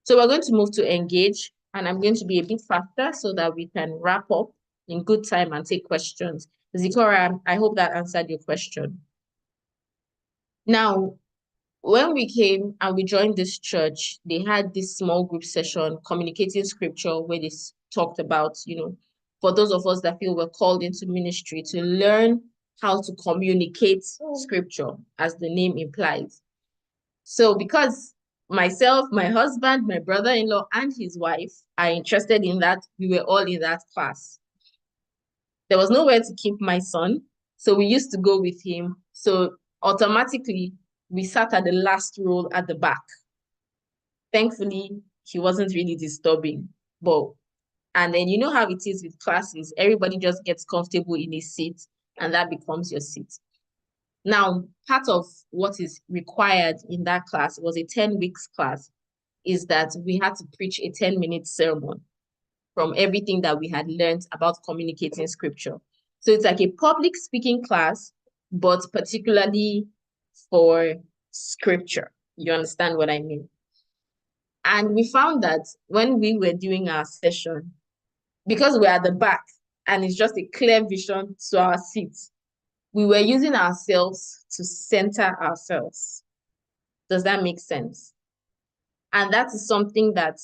So we're going to move to engage, and I'm going to be a bit faster so that we can wrap up in good time and take questions. Zikora, I hope that answered your question. Now, when we came and we joined this church, they had this small group session, communicating scripture, where they talked about, for those of us that feel we're called into ministry, to learn how to communicate scripture, as the name implies. So because myself, my husband, my brother-in-law, and his wife are interested in that, we were all in that class. There was nowhere to keep my son, so we used to go with him. So automatically, we sat at the last row at the back. Thankfully, he wasn't really disturbing. And then you know how it is with classes, everybody just gets comfortable in his seat, and that becomes your seat. Now, part of what is required in that class, was a 10 weeks class, is that we had to preach a 10-minute sermon from everything that we had learned about communicating scripture. So it's like a public speaking class, but particularly for scripture. You understand what I mean? And we found that when we were doing our session, because we're at the back and it's just a clear vision to our seats, we were using ourselves to center ourselves. Does that make sense? And that is something that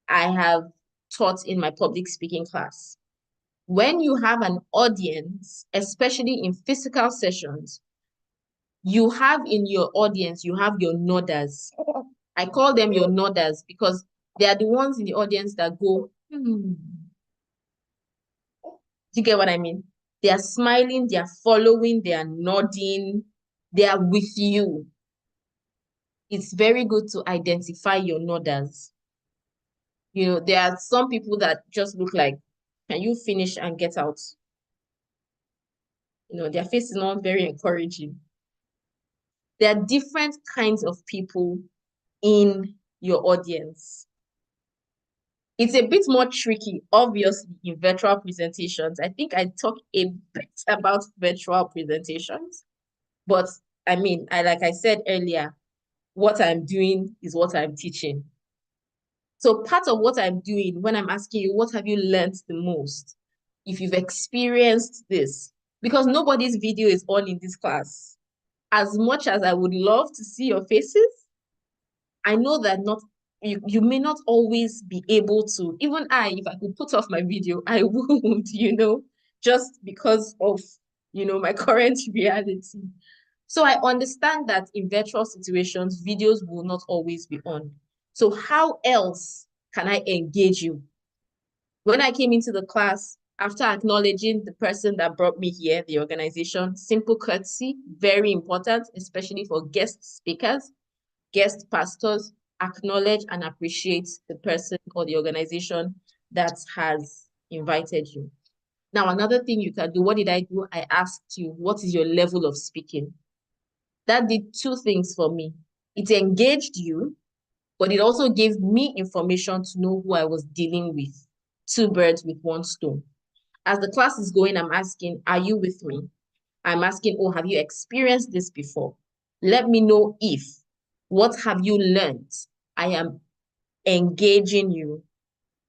I have taught in my public speaking class. When you have an audience, especially in physical sessions, you have in your audience, you have your nodders. I call them your nodders because they are the ones in the audience that go, hmm. Do you get what I mean? They are smiling, they are following, they are nodding, they are with you. It's very good to identify your nodders. There are some people that just look like, can you finish and get out? Their face is not very encouraging. There are different kinds of people in your audience. It's a bit more tricky, obviously, in virtual presentations. I think I talk a bit about virtual presentations, but I mean, like I said earlier, what I'm doing is what I'm teaching. So part of what I'm doing when I'm asking you, what have you learned the most? If you've experienced this, because nobody's video is on in this class. As much as I would love to see your faces, I know that you may not always be able to. Even if I could put off my video, I would, just because of, my current reality. So I understand that in virtual situations, videos will not always be on. So how else can I engage you? When I came into the class, after acknowledging the person that brought me here, the organization, simple courtesy, very important, especially for guest speakers, guest pastors, acknowledge and appreciate the person or the organization that has invited you. Now, another thing you can do, what did I do? I asked you, what is your level of speaking? That did two things for me. It engaged you, but it also gave me information to know who I was dealing with. Two birds with one stone. As the class is going, I'm asking, are you with me? I'm asking, oh, have you experienced this before? Let me know if. What have you learned? I am engaging you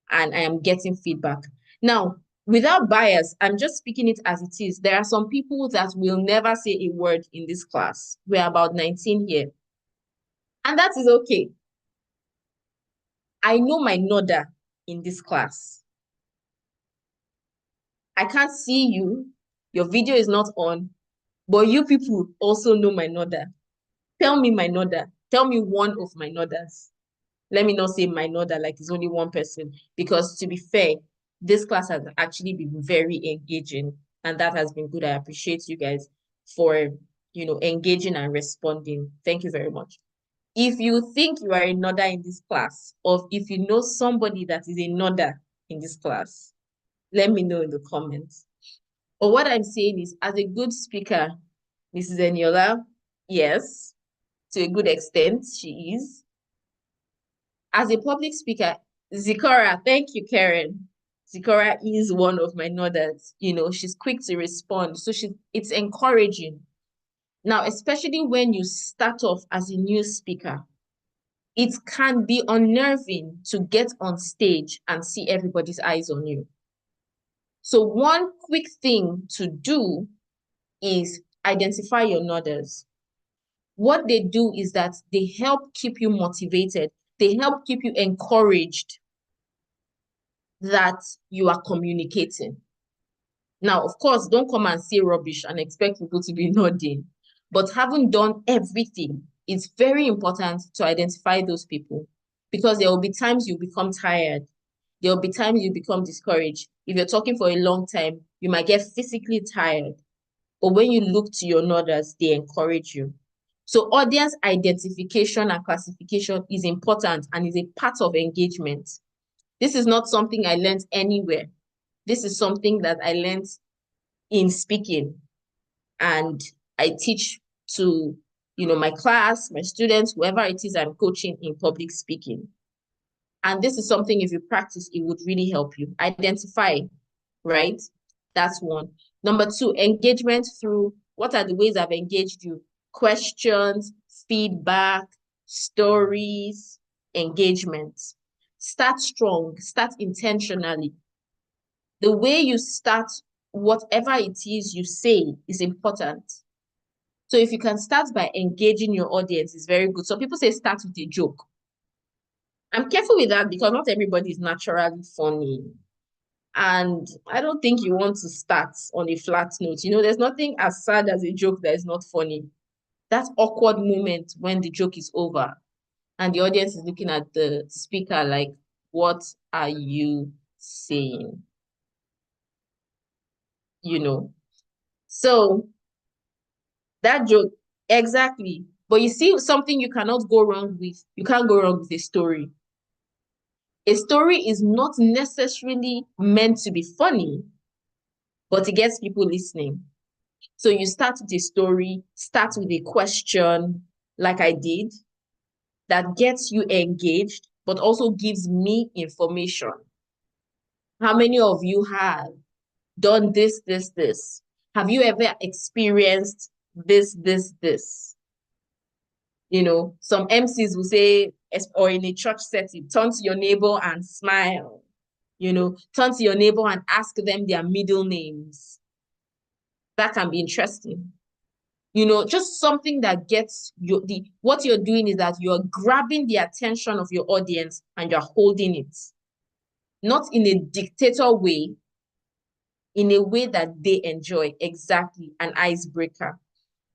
and I am getting feedback. Now, without bias, I'm just speaking it as it is. There are some people that will never say a word in this class. We're about 19 here. And that is okay. I know my nodder in this class. I can't see you. Your video is not on, but you people also know my nodder. Tell me my nodder. Tell me one of my nodders. Let me not say my nodder like it's only one person, because to be fair, this class has actually been very engaging and that has been good. I appreciate you guys for, engaging and responding. Thank you very much. If you think you are a nodder in this class, or if you know somebody that is a nodder in this class, let me know in the comments. But what I'm saying is, as a good speaker, Mrs. Eniola, yes, to a good extent, she is. As a public speaker, Zikora, thank you, Karen. Zikora is one of my nodders. She's quick to respond. So it's encouraging. Now, especially when you start off as a new speaker, it can be unnerving to get on stage and see everybody's eyes on you. So one quick thing to do is identify your nodders. What they do is that they help keep you motivated. They help keep you encouraged that you are communicating. Now, of course, don't come and say rubbish and expect people to be nodding. But having done everything, it's very important to identify those people, because there will be times you become tired. There will be times you become discouraged. If you're talking for a long time, you might get physically tired. But when you look to your nodders, they encourage you. So audience identification and classification is important and is a part of engagement. This is not something I learned anywhere. This is something that I learned in speaking, and I teach to, my class, my students, whoever it is I'm coaching in public speaking. And this is something, if you practice, it would really help you. Identify, right? That's one. Number two, engagement through, what are the ways I've engaged you? Questions, feedback, stories, engagement. Start strong, start intentionally. The way you start whatever it is you say is important. So if you can start by engaging your audience, it's very good. So people say start with a joke. I'm careful with that because not everybody is naturally funny. And I don't think you want to start on a flat note. There's nothing as sad as a joke that is not funny. That awkward moment when the joke is over and the audience is looking at the speaker like, what are you saying? So that joke, exactly. But you see something you cannot go wrong with. You can't go wrong with a story. A story is not necessarily meant to be funny, but it gets people listening. So you start with a story, start with a question, like I did, that gets you engaged, but also gives me information. How many of you have done this, this, this? Have you ever experienced this, this, this? You know, some MCs will say, or in a church setting, turn to your neighbor and smile. You know, turn to your neighbor and ask them their middle names. That can be interesting. You know, just something that gets what you're doing is that you're grabbing the attention of your audience and you're holding it. Not in a dictator way, in a way that they enjoy. Exactly, an icebreaker.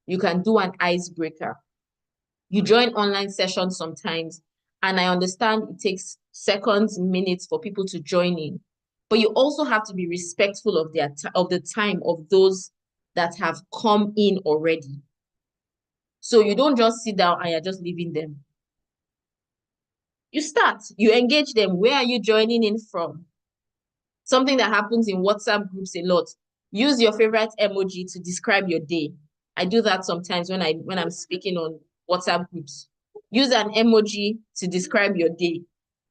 You can do an icebreaker. You join online sessions sometimes, and I understand it takes seconds, minutes for people to join in. But you also have to be respectful of the time of those that have come in already. So you don't just sit down and you're just leaving them. You start, you engage them. Where are you joining in from? Something that happens in WhatsApp groups a lot. Use your favorite emoji to describe your day. I do that sometimes when I'm speaking on WhatsApp groups. Use an emoji to describe your day.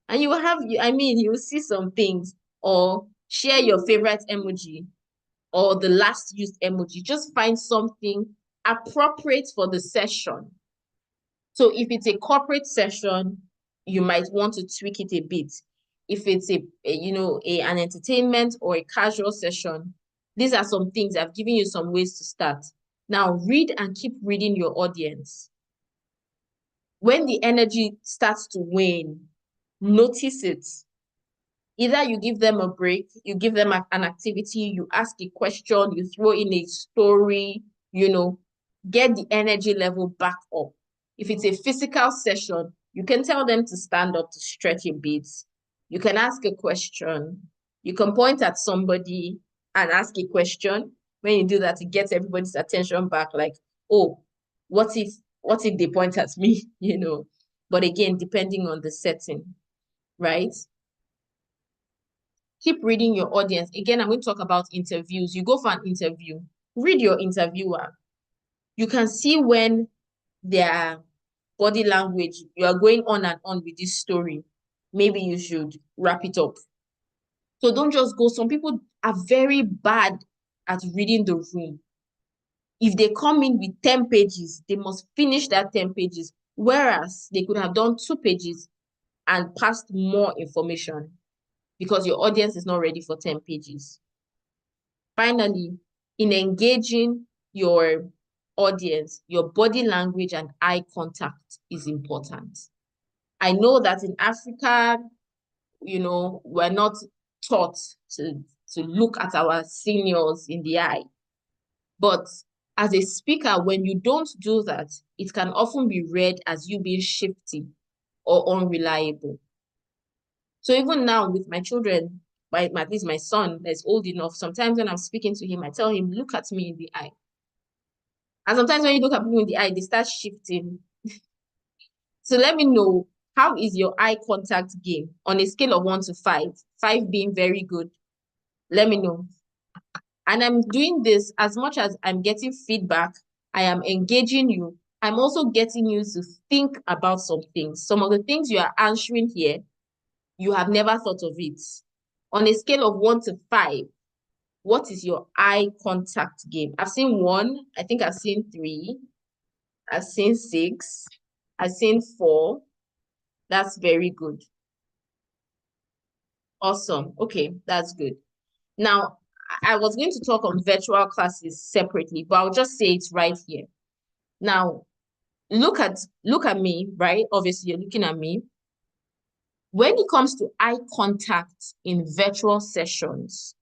And you will have, you will see some things, or share your favorite emoji or the last used emoji. Just find something appropriate for the session. So if it's a corporate session, you might want to tweak it a bit. If it's an entertainment or a casual session, these are some things. I've given you some ways to start. Now read and keep reading your audience. When the energy starts to wane, notice it. Either you give them a break, you give them an activity, you ask a question, you throw in a story, get the energy level back up. If it's a physical session, you can tell them to stand up to stretch a bit. You can ask a question. You can point at somebody and ask a question. When you do that, it gets everybody's attention back, like, oh, what if they point at me, But again, depending on the setting, right? Keep reading your audience. Again, I'm going to talk about interviews. You go for an interview, read your interviewer. You can see when their body language, you are going on and on with this story. Maybe you should wrap it up. So don't just go. Some people are very bad at reading the room. If they come in with 10 pages, they must finish that 10 pages. Whereas they could have done 2 pages and passed more information because your audience is not ready for 10 pages. Finally, in engaging your audience, your body language and eye contact is important. I know that in Africa, we're not taught to look at our seniors in the eye. But as a speaker, when you don't do that, it can often be read as you being shifty or unreliable. So even now with my children, at least my son that's old enough, sometimes when I'm speaking to him, I tell him, look at me in the eye. And sometimes when you look at people in the eye, they start shifting. So let me know, how is your eye contact game on a scale of 1 to 5? 5 being very good. Let me know. And I'm doing this as much as I'm getting feedback, I am engaging you. I'm also getting you to think about some things. Some of the things you are answering here, you have never thought of it. On a scale of 1 to 5, what is your eye contact game? I've seen 1, I think I've seen 3, I've seen 6, I've seen 4. That's very good. Awesome. Okay, that's good. Now, I was going to talk on virtual classes separately, but I'll just say it right here. Now, look at me, right? Obviously, you're looking at me. When it comes to eye contact in virtual sessions,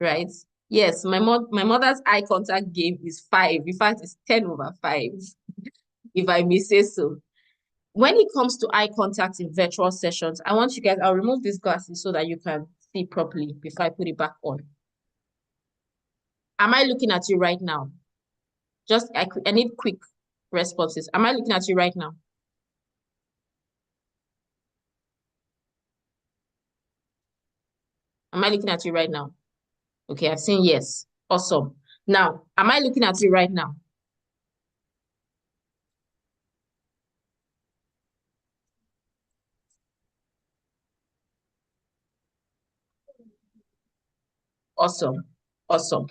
right? Yes, my mother's eye contact game is 5. In fact, it's 10/5, if I may say so. When it comes to eye contact in virtual sessions, I want you guys, I'll remove these glasses so that you can see properly before I put it back on. Am I looking at you right now? I need quick responses. Am I looking at you right now? Am I looking at you right now? Okay, I've seen yes. Awesome. Now, am I looking at you right now? Awesome. Awesome.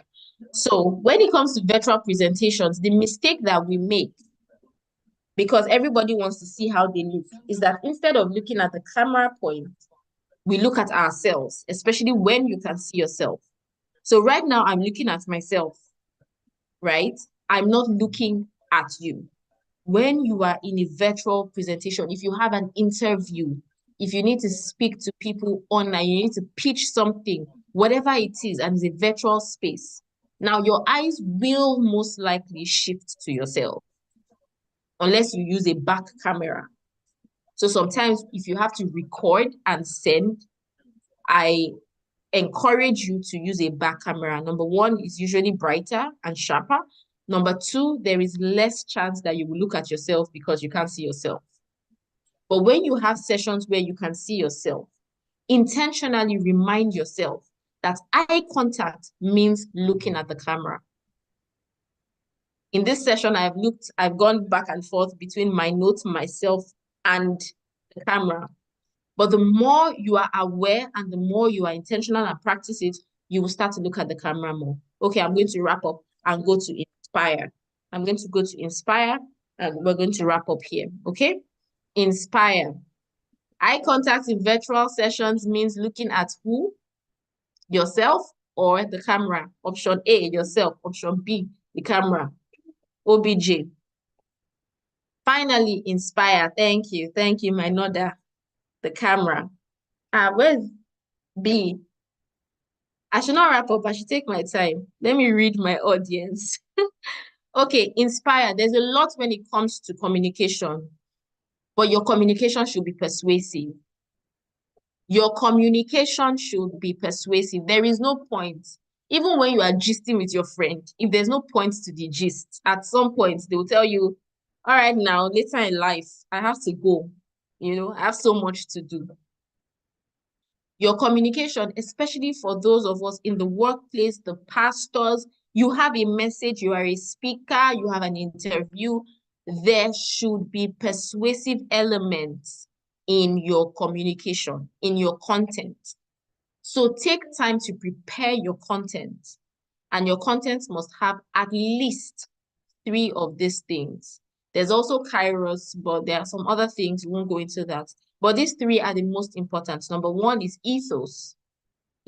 So when it comes to virtual presentations, the mistake that we make, because everybody wants to see how they look, is that instead of looking at the camera point, we look at ourselves, especially when you can see yourself. So right now I'm looking at myself, right? I'm not looking at you. When you are in a virtual presentation, if you have an interview, if you need to speak to people online, you need to pitch something, whatever it is, and it's a virtual space. Now, your eyes will most likely shift to yourself unless you use a back camera. So sometimes if you have to record and send, I encourage you to use a back camera. Number one, is usually brighter and sharper. Number two, there is less chance that you will look at yourself because you can't see yourself. But when you have sessions where you can see yourself, intentionally remind yourself that eye contact means looking at the camera. In this session, I've gone back and forth between my notes, myself, and the camera. But the more you are aware and the more you are intentional and practice it, you will start to look at the camera more. Okay, I'm going to wrap up and go to inspire. I'm going to go to inspire and we're going to wrap up here. Okay, inspire. Eye contact in virtual sessions means looking at who? Yourself or the camera. Option A, yourself. Option B, the camera. OBJ. Finally, inspire. Thank you. Thank you, my nodder. The camera. Where's B? I should not wrap up. I should take my time. Let me read my audience. Okay, inspire. There's a lot when it comes to communication, but your communication should be persuasive. Your communication should be persuasive. There is no point. Even when you are gisting with your friend, if there's no point to the gist, at some point they will tell you, all right, now later in life, I have to go. I have so much to do. Your communication, especially for those of us in the workplace, the pastors, you have a message, you are a speaker, you have an interview, there should be persuasive elements in your communication, in your content. So take time to prepare your content, and your content must have at least 3 of these things. There's also Kairos, but there are some other things. We won't go into that. But these 3 are the most important. Number 1 is ethos,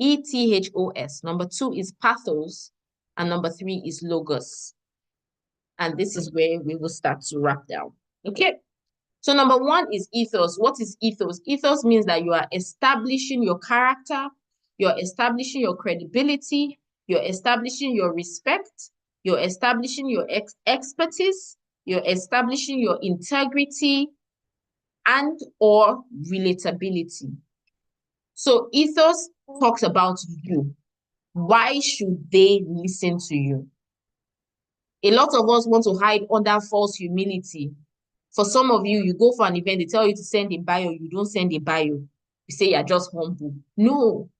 ETHOS. Number 2 is pathos. And number 3 is logos. And this is where we will start to wrap down. Okay. So number 1 is ethos. What is ethos? Ethos means that you are establishing your character, you're establishing your credibility, you're establishing your respect, you're establishing your expertise, you're establishing your integrity and or relatability. So ethos talks about you. Why should they listen to you? A lot of us want to hide under false humility. For some of you, you go for an event, they tell you to send a bio, you don't send a bio. You say you're just humble. No.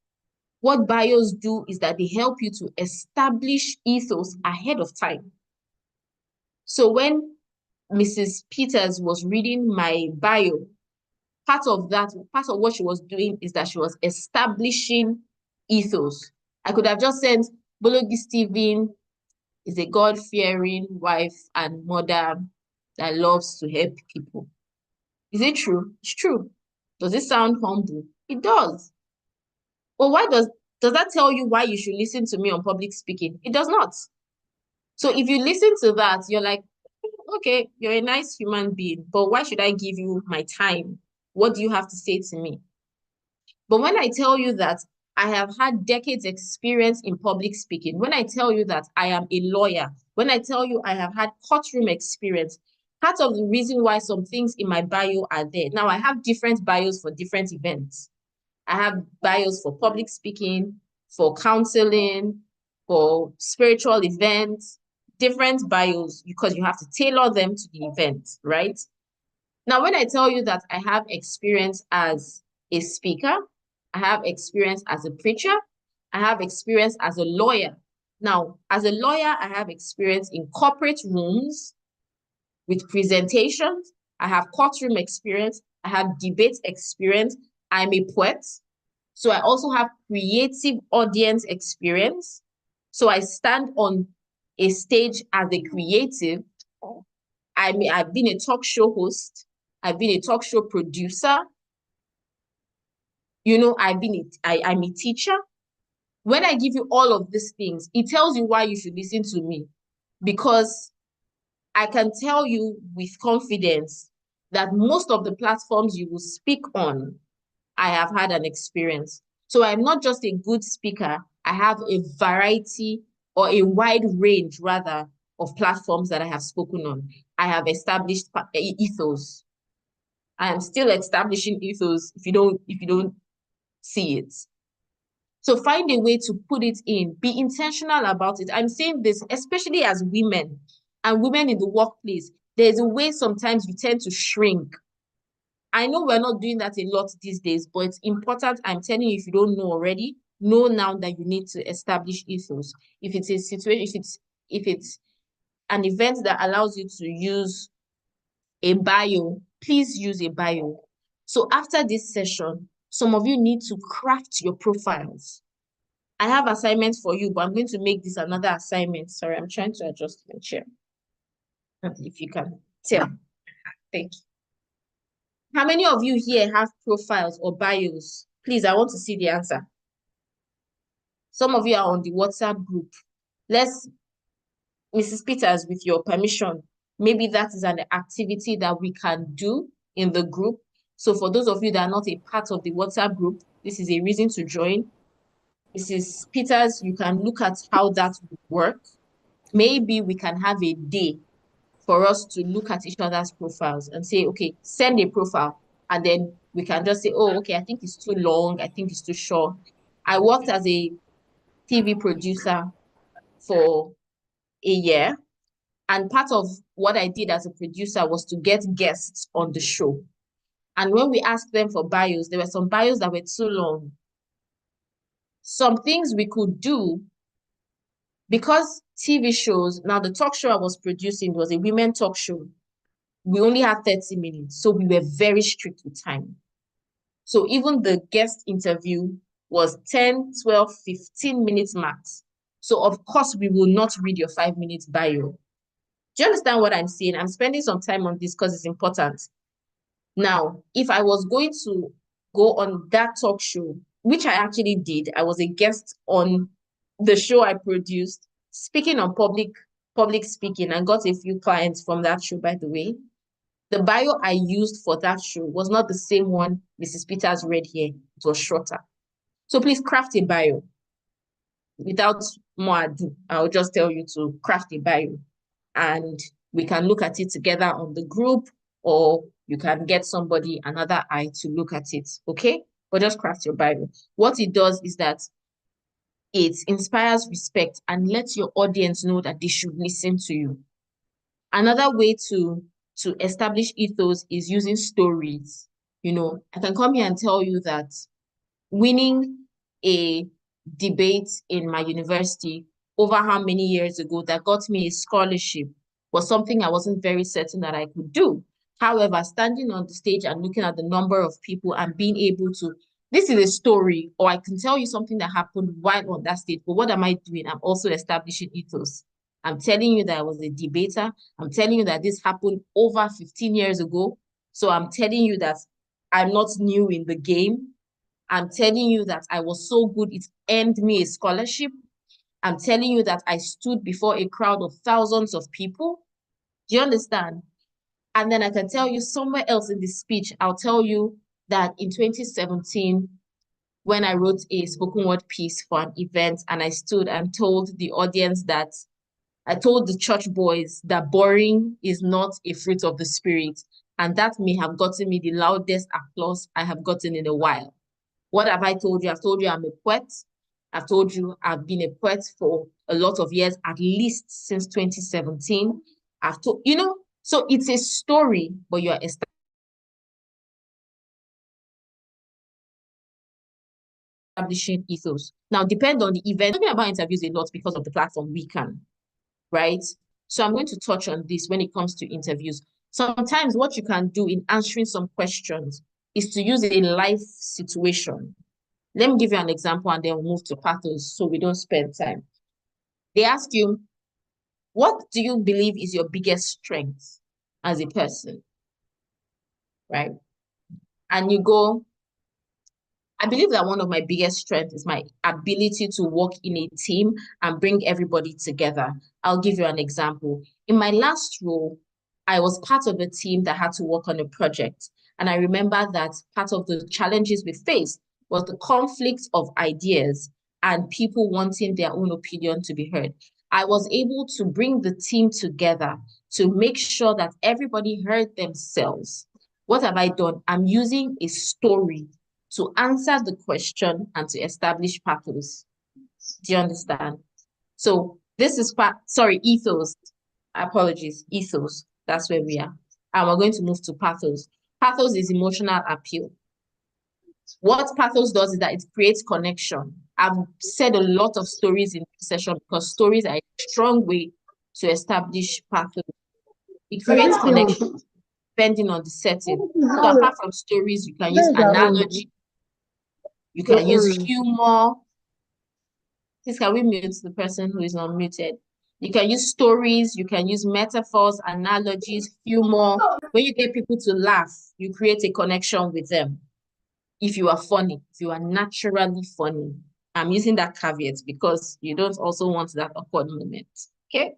What bios do is that they help you to establish ethos ahead of time. So when Mrs. Peters was reading my bio, part of what she was doing is that she was establishing ethos. I could have just said, Bologi Stephen is a God-fearing wife and mother that loves to help people. Is it true? It's true. Does it sound humble? It does. But why does that tell you why you should listen to me on public speaking? It does not. So if you listen to that, you're like, okay, you're a nice human being, but why should I give you my time? What do you have to say to me? But when I tell you that I have had decades experience in public speaking, when I tell you that I am a lawyer, when I tell you I have had courtroom experience, part of the reason why some things in my bio are there. Now, I have different bios for different events. I have bios for public speaking, for counseling, for spiritual events, different bios because you have to tailor them to the event, right? Now, when I tell you that I have experience as a speaker, I have experience as a preacher, I have experience as a lawyer, Now, as a lawyer, I have experience in corporate rooms with presentations. I have courtroom experience. I have debate experience. I'm a poet. So I also have creative audience experience. So I stand on a stage as a creative. I've been a talk show host. I've been a talk show producer. I'm a teacher. When I give you all of these things, it tells you why you should listen to me. Because I can tell you with confidence that most of the platforms you will speak on, I have had an experience. So I'm not just a good speaker, I have a variety or a wide range rather of platforms that I have spoken on. I have established ethos. I am still establishing ethos if you don't see it. So find a way to put it in. Be intentional about it. I'm saying this especially as women and women in the workplace. There's a way sometimes you tend to shrink. I know we're not doing that a lot these days, but it's important. I'm telling you, if you don't know already, know now that you need to establish ethos. If it's a situation, if it's an event that allows you to use a bio, please use a bio. So after this session, some of you need to craft your profiles. I have assignments for you, but I'm going to make this another assignment. Sorry, I'm trying to adjust my chair. If you can tell. Thank you. How many of you here have profiles or bios? Please, I want to see the answer. Some of you are on the WhatsApp group. Mrs. Peters, with your permission, maybe that is an activity that we can do in the group. So for those of you that are not a part of the WhatsApp group, this is a reason to join. Mrs. Peters, you can look at how that would work. Maybe we can have a day for us to look at each other's profiles and say, okay, send a profile. And then we can just say, oh, okay, I think it's too long. I think it's too short. I worked as a TV producer for a year. And part of what I did as a producer was to get guests on the show. And when we asked them for bios, there were some bios that were too long. Some things we could do because TV shows, now the talk show I was producing was a women talk show. We only had 30 minutes, so we were very strict with time. So even the guest interview was 10, 12, 15 minutes max. So of course, we will not read your 5 minutes bio. Do you understand what I'm saying? I'm spending some time on this because it's important. Now, if I was going to go on that talk show, which I actually did, I was a guest on the show I produced, speaking on public speaking, and got a few clients from that show, by the way. The bio I used for that show was not the same one Mrs. Peters read here. It was shorter. So please craft a bio. Without more ado, I'll just tell you to craft a bio. And we can look at it together on the group, or you can get somebody, another eye, to look at it, okay? But just craft your bio. What it does is that it inspires respect and lets your audience know that they should listen to you. Another way to establish ethos is using stories. I can come here and tell you that winning a debate in my university over how many years ago that got me a scholarship was something I wasn't very certain that I could do. However, standing on the stage and looking at the number of people and being able to, this is a story, or I can tell you something that happened while on that stage, but what am I doing? I'm also establishing ethos. I'm telling you that I was a debater. I'm telling you that this happened over 15 years ago. So I'm telling you that I'm not new in the game. I'm telling you that I was so good, it earned me a scholarship. I'm telling you that I stood before a crowd of thousands of people. Do you understand? And then I can tell you somewhere else in this speech, I'll tell you that in 2017, when I wrote a spoken word piece for an event, and I stood and told the audience that I told the church boys that boring is not a fruit of the spirit. And that may have gotten me the loudest applause I have gotten in a while. What have I told you? I've told you I'm a poet. I've told you I've been a poet for a lot of years, at least since 2017. So it's a story, but you're establishing ethos. Now, depend on the event. Talking about interviews a lot because of the platform we can, right? So I'm going to touch on this when it comes to interviews. Sometimes what you can do in answering some questions is to use a life situation. Let me give you an example and then we'll move to pathos so we don't spend time. They ask you, what do you believe is your biggest strength as a person, right? And you go, I believe that one of my biggest strengths is my ability to work in a team and bring everybody together. I'll give you an example. In my last role, I was part of a team that had to work on a project. And I remember that part of the challenges we faced was the conflict of ideas and people wanting their own opinion to be heard. I was able to bring the team together to make sure that everybody heard themselves. What have I done? I'm using a story to answer the question and to establish pathos. Do you understand? So this is ethos. Apologies, ethos. That's where we are. And we're going to move to pathos. Pathos is emotional appeal. What pathos does is that it creates connection. I've said a lot of stories in this session because stories are a strong way to establish pathos. It creates connection depending on the setting. So apart from stories, you can use analogy, you can use humor. Please, can we mute the person who is not muted? You can use stories, you can use metaphors, analogies, humor. When you get people to laugh, you create a connection with them. If you are funny, if you are naturally funny, I'm using that caveat because you don't also want that awkward moment. Okay.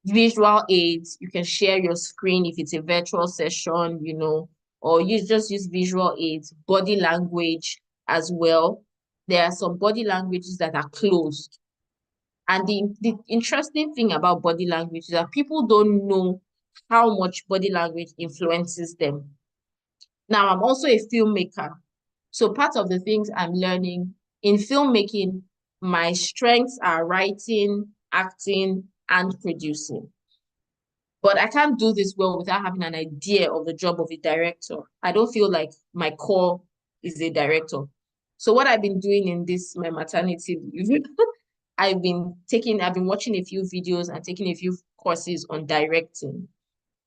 Visual aids, you can share your screen if it's a virtual session, or you just use visual aids, body language as well. There are some body languages that are closed. And the interesting thing about body language is that people don't know how much body language influences them. Now, I'm also a filmmaker. So part of the things I'm learning in filmmaking, my strengths are writing, acting, and producing. But I can't do this well without having an idea of the job of a director. I don't feel like my core is a director. So what I've been doing in my maternity leave, I've been watching a few videos and taking a few courses on directing.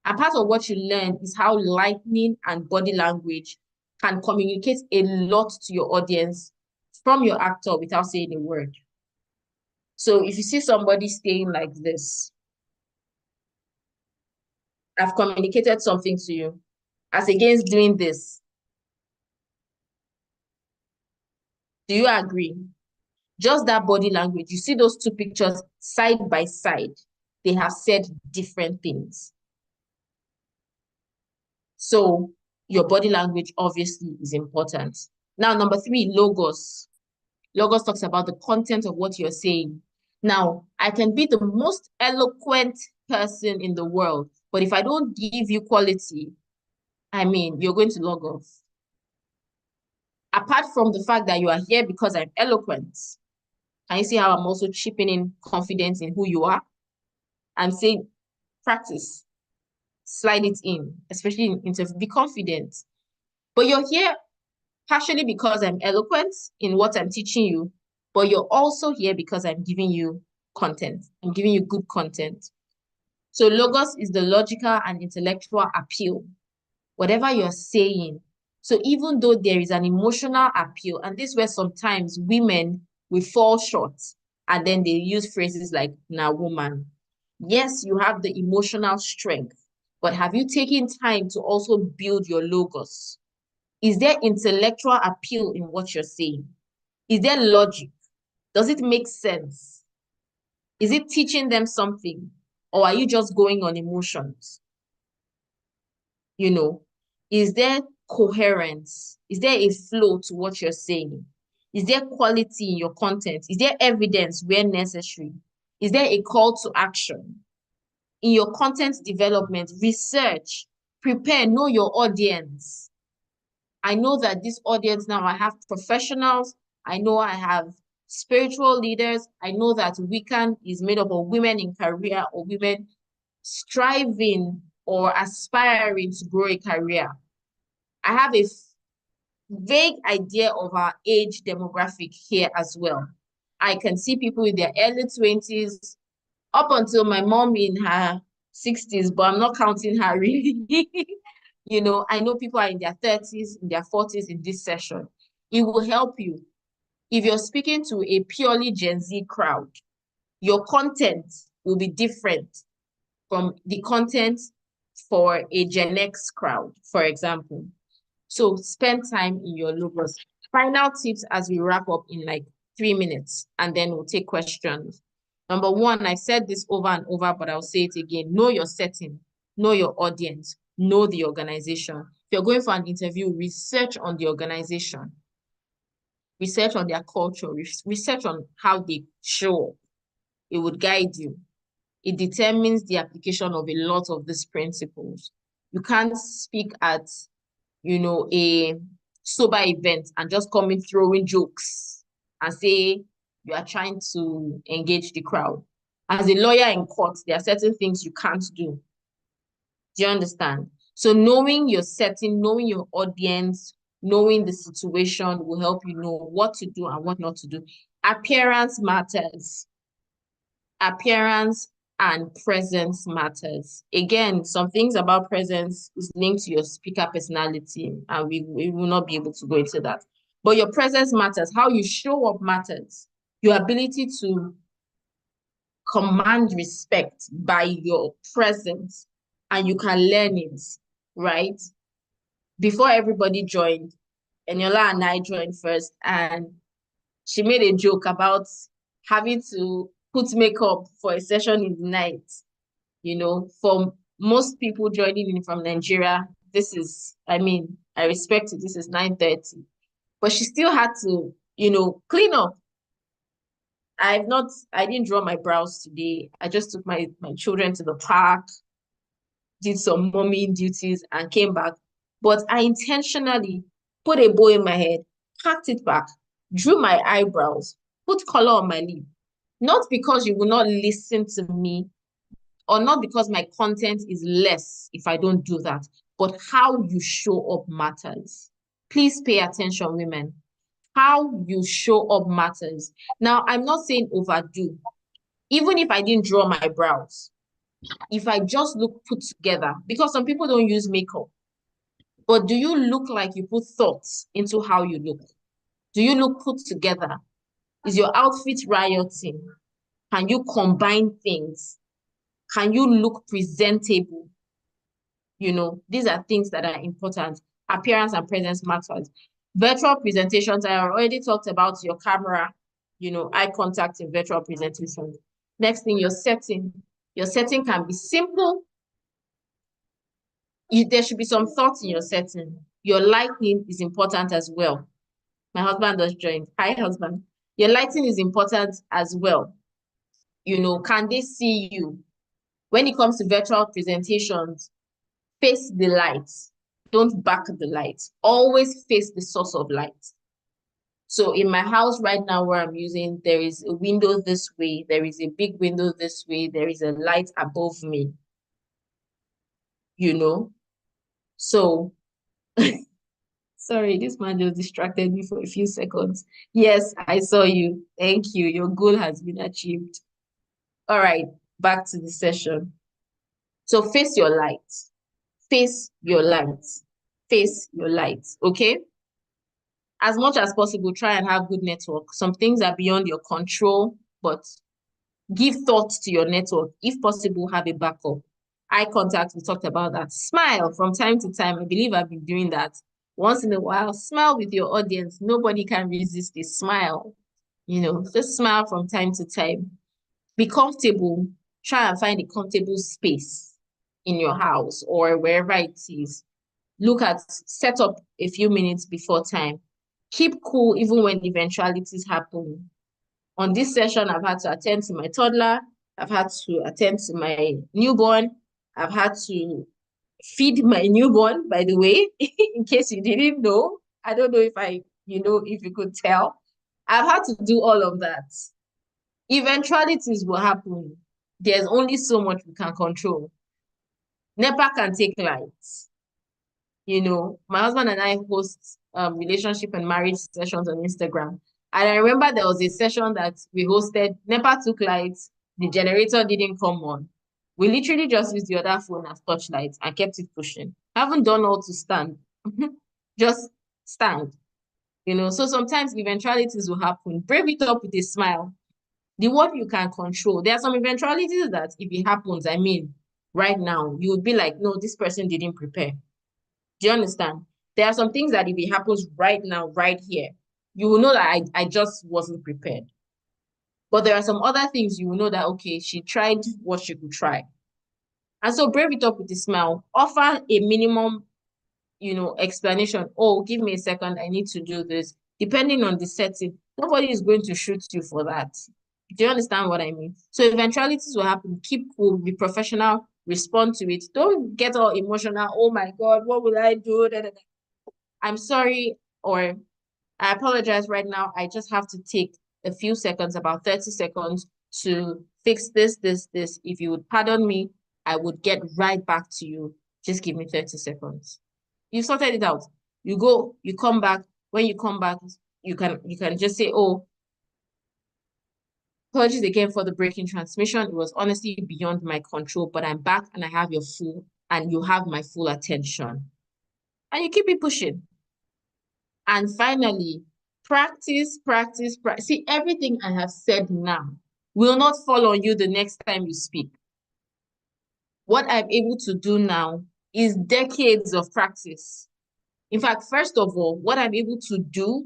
And part of what you learn is how lightning and body language can communicate a lot to your audience from your actor without saying a word. So if you see somebody staying like this, I've communicated something to you. As against doing this, do you agree? Just that body language. You see those two pictures side by side. They have said different things. So your body language obviously is important. Now, number 3, logos. Logos talks about the content of what you're saying. Now, I can be the most eloquent person in the world, but if I don't give you quality, you're going to log off. Apart from the fact that you are here because I'm eloquent, can you see how I'm also chipping in confidence in who you are? I'm saying practice, slide it in, especially in interview, be confident. But you're here partially because I'm eloquent in what I'm teaching you, but you're also here because I'm giving you content. I'm giving you good content. So logos is the logical and intellectual appeal, whatever you're saying. So even though there is an emotional appeal, and this is where sometimes women will fall short, and then they use phrases like "na woman." Yes, you have the emotional strength, but have you taken time to also build your logos? Is there intellectual appeal in what you're saying? Is there logic? Does it make sense? Is it teaching them something? Or are you just going on emotions? Is there coherence? Is there a flow to what you're saying? Is there quality in your content? Is there evidence where necessary? Is there a call to action? In your content development, research, prepare, know your audience. I know that this audience now, I have professionals. I know I have spiritual leaders. I know that Weekend is made up of women in career or women striving or aspiring to grow a career. I have a vague idea of our age demographic here as well. I can see people in their early 20s up until my mom in her 60s, but I'm not counting her really. I know people are in their 30s, in their 40s in this session. It will help you. If you're speaking to a purely Gen Z crowd, your content will be different from the content for a Gen X crowd, for example. So spend time in your logos. Final tips as we wrap up in like 3 minutes, and then we'll take questions. Number one, I said this over and over, but I'll say it again. Know your setting, know your audience, know the organization. If you're going for an interview, research on the organization, research on their culture, research on how they show up. It would guide you. It determines the application of a lot of these principles. You can't speak at a sober event and just come in throwing jokes and say you are trying to engage the crowd. As a lawyer in court, there are certain things you can't do. Do you understand? So knowing your setting, knowing your audience, knowing the situation will help you know what to do and what not to do. Appearance matters. Appearance and presence matters. Again, some things about presence is linked to your speaker personality, and we will not be able to go into that. But your presence matters. How you show up matters. Your ability to command respect by your presence, and you can learn it, right? Before everybody joined, Eniola and I joined first, and she made a joke about having to put makeup for a session in the night. For most people joining in from Nigeria, this is, I respect it, this is 9:30. But she still had to, clean up. I didn't draw my brows today. I just took my children to the park, did some mommy duties, and came back. But I intentionally put a bow in my head, packed it back, drew my eyebrows, put color on my lip. Not because you will not listen to me, or not because my content is less if I don't do that, but how you show up matters. Please pay attention, women. How you show up matters. Now, I'm not saying overdo. Even if I didn't draw my brows, if I just look put together, because some people don't use makeup, but do you look like you put thoughts into how you look? Do you look put together? Is your outfit rioting? Can you combine things? Can you look presentable? These are things that are important. Appearance and presence matters. Virtual presentations, I already talked about your camera, eye contact in virtual presentations. Next thing, your setting. Your setting can be simple. There should be some thought in your setting. Your lighting is important as well. My husband just joined. Hi, husband. Your lighting is important as well. Can they see you? When it comes to virtual presentations, face the light. Don't back the light. Always face the source of light. So in my house right now where I'm using, there is a window this way. There is a big window this way. There is a light above me. So sorry, this man just distracted me for a few seconds. Yes, I saw you. Thank you. Your goal has been achieved. All right, back to the session. So face your light. Face your light. Face your light. Okay? As much as possible, try and have good network. Some things are beyond your control, but give thought to your network. If possible, have a backup. Eye contact, we talked about that. Smile from time to time. I believe I've been doing that. Once in a while, smile with your audience. Nobody can resist a smile. Just smile from time to time. Be comfortable. Try and find a comfortable space in your house or wherever it is. Set up a few minutes before time. Keep cool even when eventualities happen. On this session, I've had to attend to my toddler. I've had to attend to my newborn. I've had to feed my newborn, by the way, in case you didn't know. I don't know if if you could tell. I've had to do all of that. Eventualities will happen. There's only so much we can control. NEPA can take lights. My husband and I host relationship and marriage sessions on Instagram. And I remember there was a session that we hosted. NEPA took lights. The generator didn't come on. We literally just used the other phone as touchlight and kept it pushing. I haven't done all to stand. Just stand. So sometimes eventualities will happen. Brave it up with a smile. The what you can control. There are some eventualities that if it happens, right now, you would be like, no, this person didn't prepare. Do you understand? There are some things that if it happens right now, right here, you will know that I just wasn't prepared. But there are some other things you will know that, okay, she tried what she could try. And so brave it up with a smile. Offer a minimum, explanation. Oh, give me a second. I need to do this. Depending on the setting, nobody is going to shoot you for that. Do you understand what I mean? So eventualities will happen. Keep cool, be professional, respond to it. Don't get all emotional. Oh my God, what will I do? Da, da, da. I'm sorry, or I apologize right now. I just have to take a few seconds, about 30 seconds to fix this, this, this. If you would pardon me, I would get right back to you. Just give me 30 seconds. You sorted it out. You go, you come back. When you come back, you can just say, oh, apologies again for the breaking transmission. It was honestly beyond my control, but I'm back and I have you have my full attention. And you keep it pushing. And finally, practice, practice, practice. See, everything I have said now will not fall on you the next time you speak. What I'm able to do now is decades of practice. In fact, first of all, what I'm able to do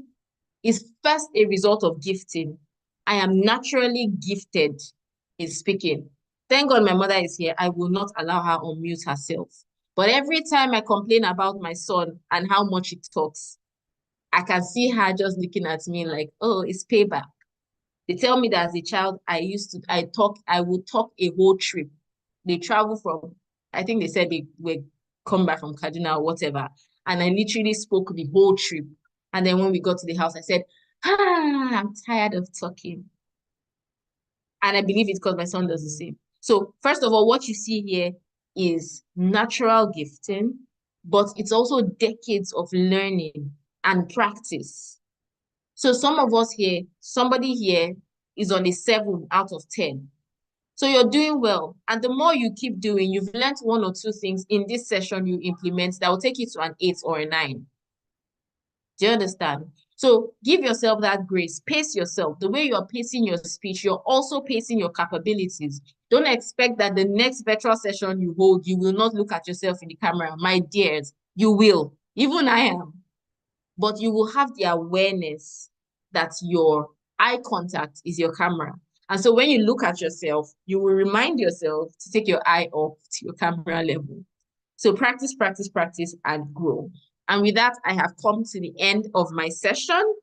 is first a result of gifting. I am naturally gifted in speaking. Thank God my mother is here. I will not allow her unmute herself. But every time I complain about my son and how much he talks, I can see her just looking at me like, oh, it's payback. They tell me that as a child, I would talk a whole trip. They travel from, I think they said they were come back from Kaduna or whatever. And I literally spoke the whole trip. And then when we got to the house, I said, I'm tired of talking. And I believe it's because my son does the same. So first of all, what you see here is natural gifting, but it's also decades of learning and practice. So somebody here is on a 7 out of 10. So you're doing well. And the more you keep doing, you've learned one or two things in this session you implement that will take you to an 8 or a 9. Do you understand? So give yourself that grace. Pace yourself. The way you're pacing your speech, you're also pacing your capabilities. Don't expect that the next virtual session you hold, you will not look at yourself in the camera. My dears, you will. Even I am. But you will have the awareness that your eye contact is your camera. And so when you look at yourself, you will remind yourself to take your eye off to your camera level. So practice, practice, practice, and grow. And with that, I have come to the end of my session.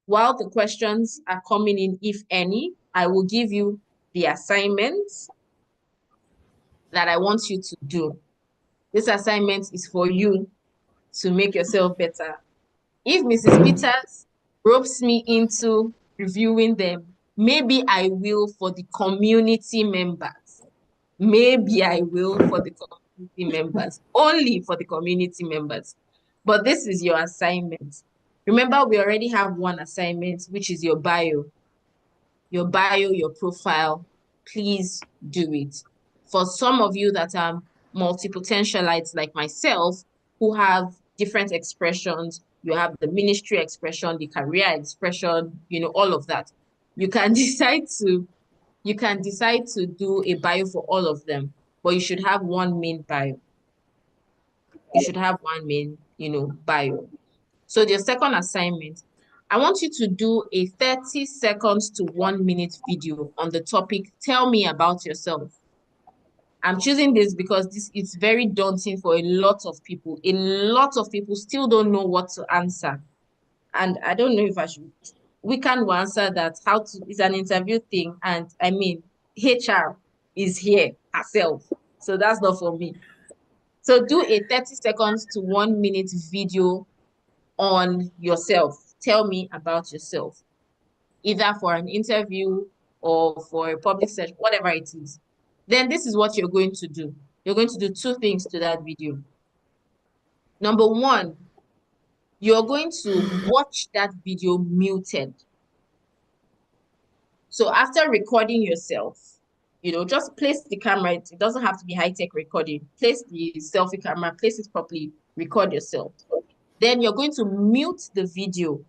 While the questions are coming in, if any, I will give you the assignments that I want you to do. This assignment is for you to make yourself better. If Mrs. Peters ropes me into reviewing them, maybe I will for the community members. Maybe I will for the community members, only for the community members. But this is your assignment. Remember, we already have one assignment, which is your bio. Your bio, your profile. Please do it. For some of you that are multi-potentialites like myself, who have different expressions, you have the ministry expression, the career expression, all of that. You can decide to do a bio for all of them, but you should have one main bio. You should have one main, bio. So the second assignment, I want you to do a 30 seconds to 1 minute video on the topic, tell me about yourself. I'm choosing this because this is very daunting for a lot of people. A lot of people still don't know what to answer. And I don't know if we can answer that. It's an interview thing. And I mean, HR is here herself. So that's not for me. So do a 30 seconds to 1 minute video on yourself. Tell me about yourself, either for an interview or for a public session, whatever it is. Then this is what you're going to do. You're going to do two things to that video. Number one, you're going to watch that video muted. So after recording yourself, just place the camera. It doesn't have to be high-tech recording. Place the selfie camera, place it properly, record yourself. Then you're going to mute the video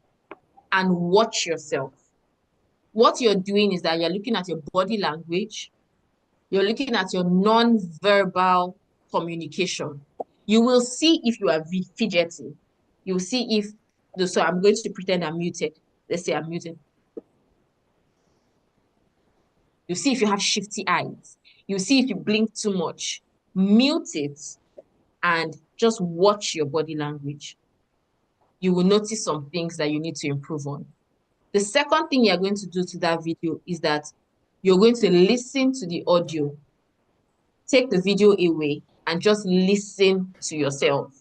and watch yourself. What you're doing is that you're looking at your body language, you're looking at your non-verbal communication. You will see if you are fidgeting. You will see if, so I'm going to pretend I'm muted. Let's say I'm muted. You see if you have shifty eyes. You see if you blink too much. Mute it and just watch your body language. You will notice some things that you need to improve on. The second thing you're going to do to that video is that you're going to listen to the audio. Take the video away and just listen to yourself.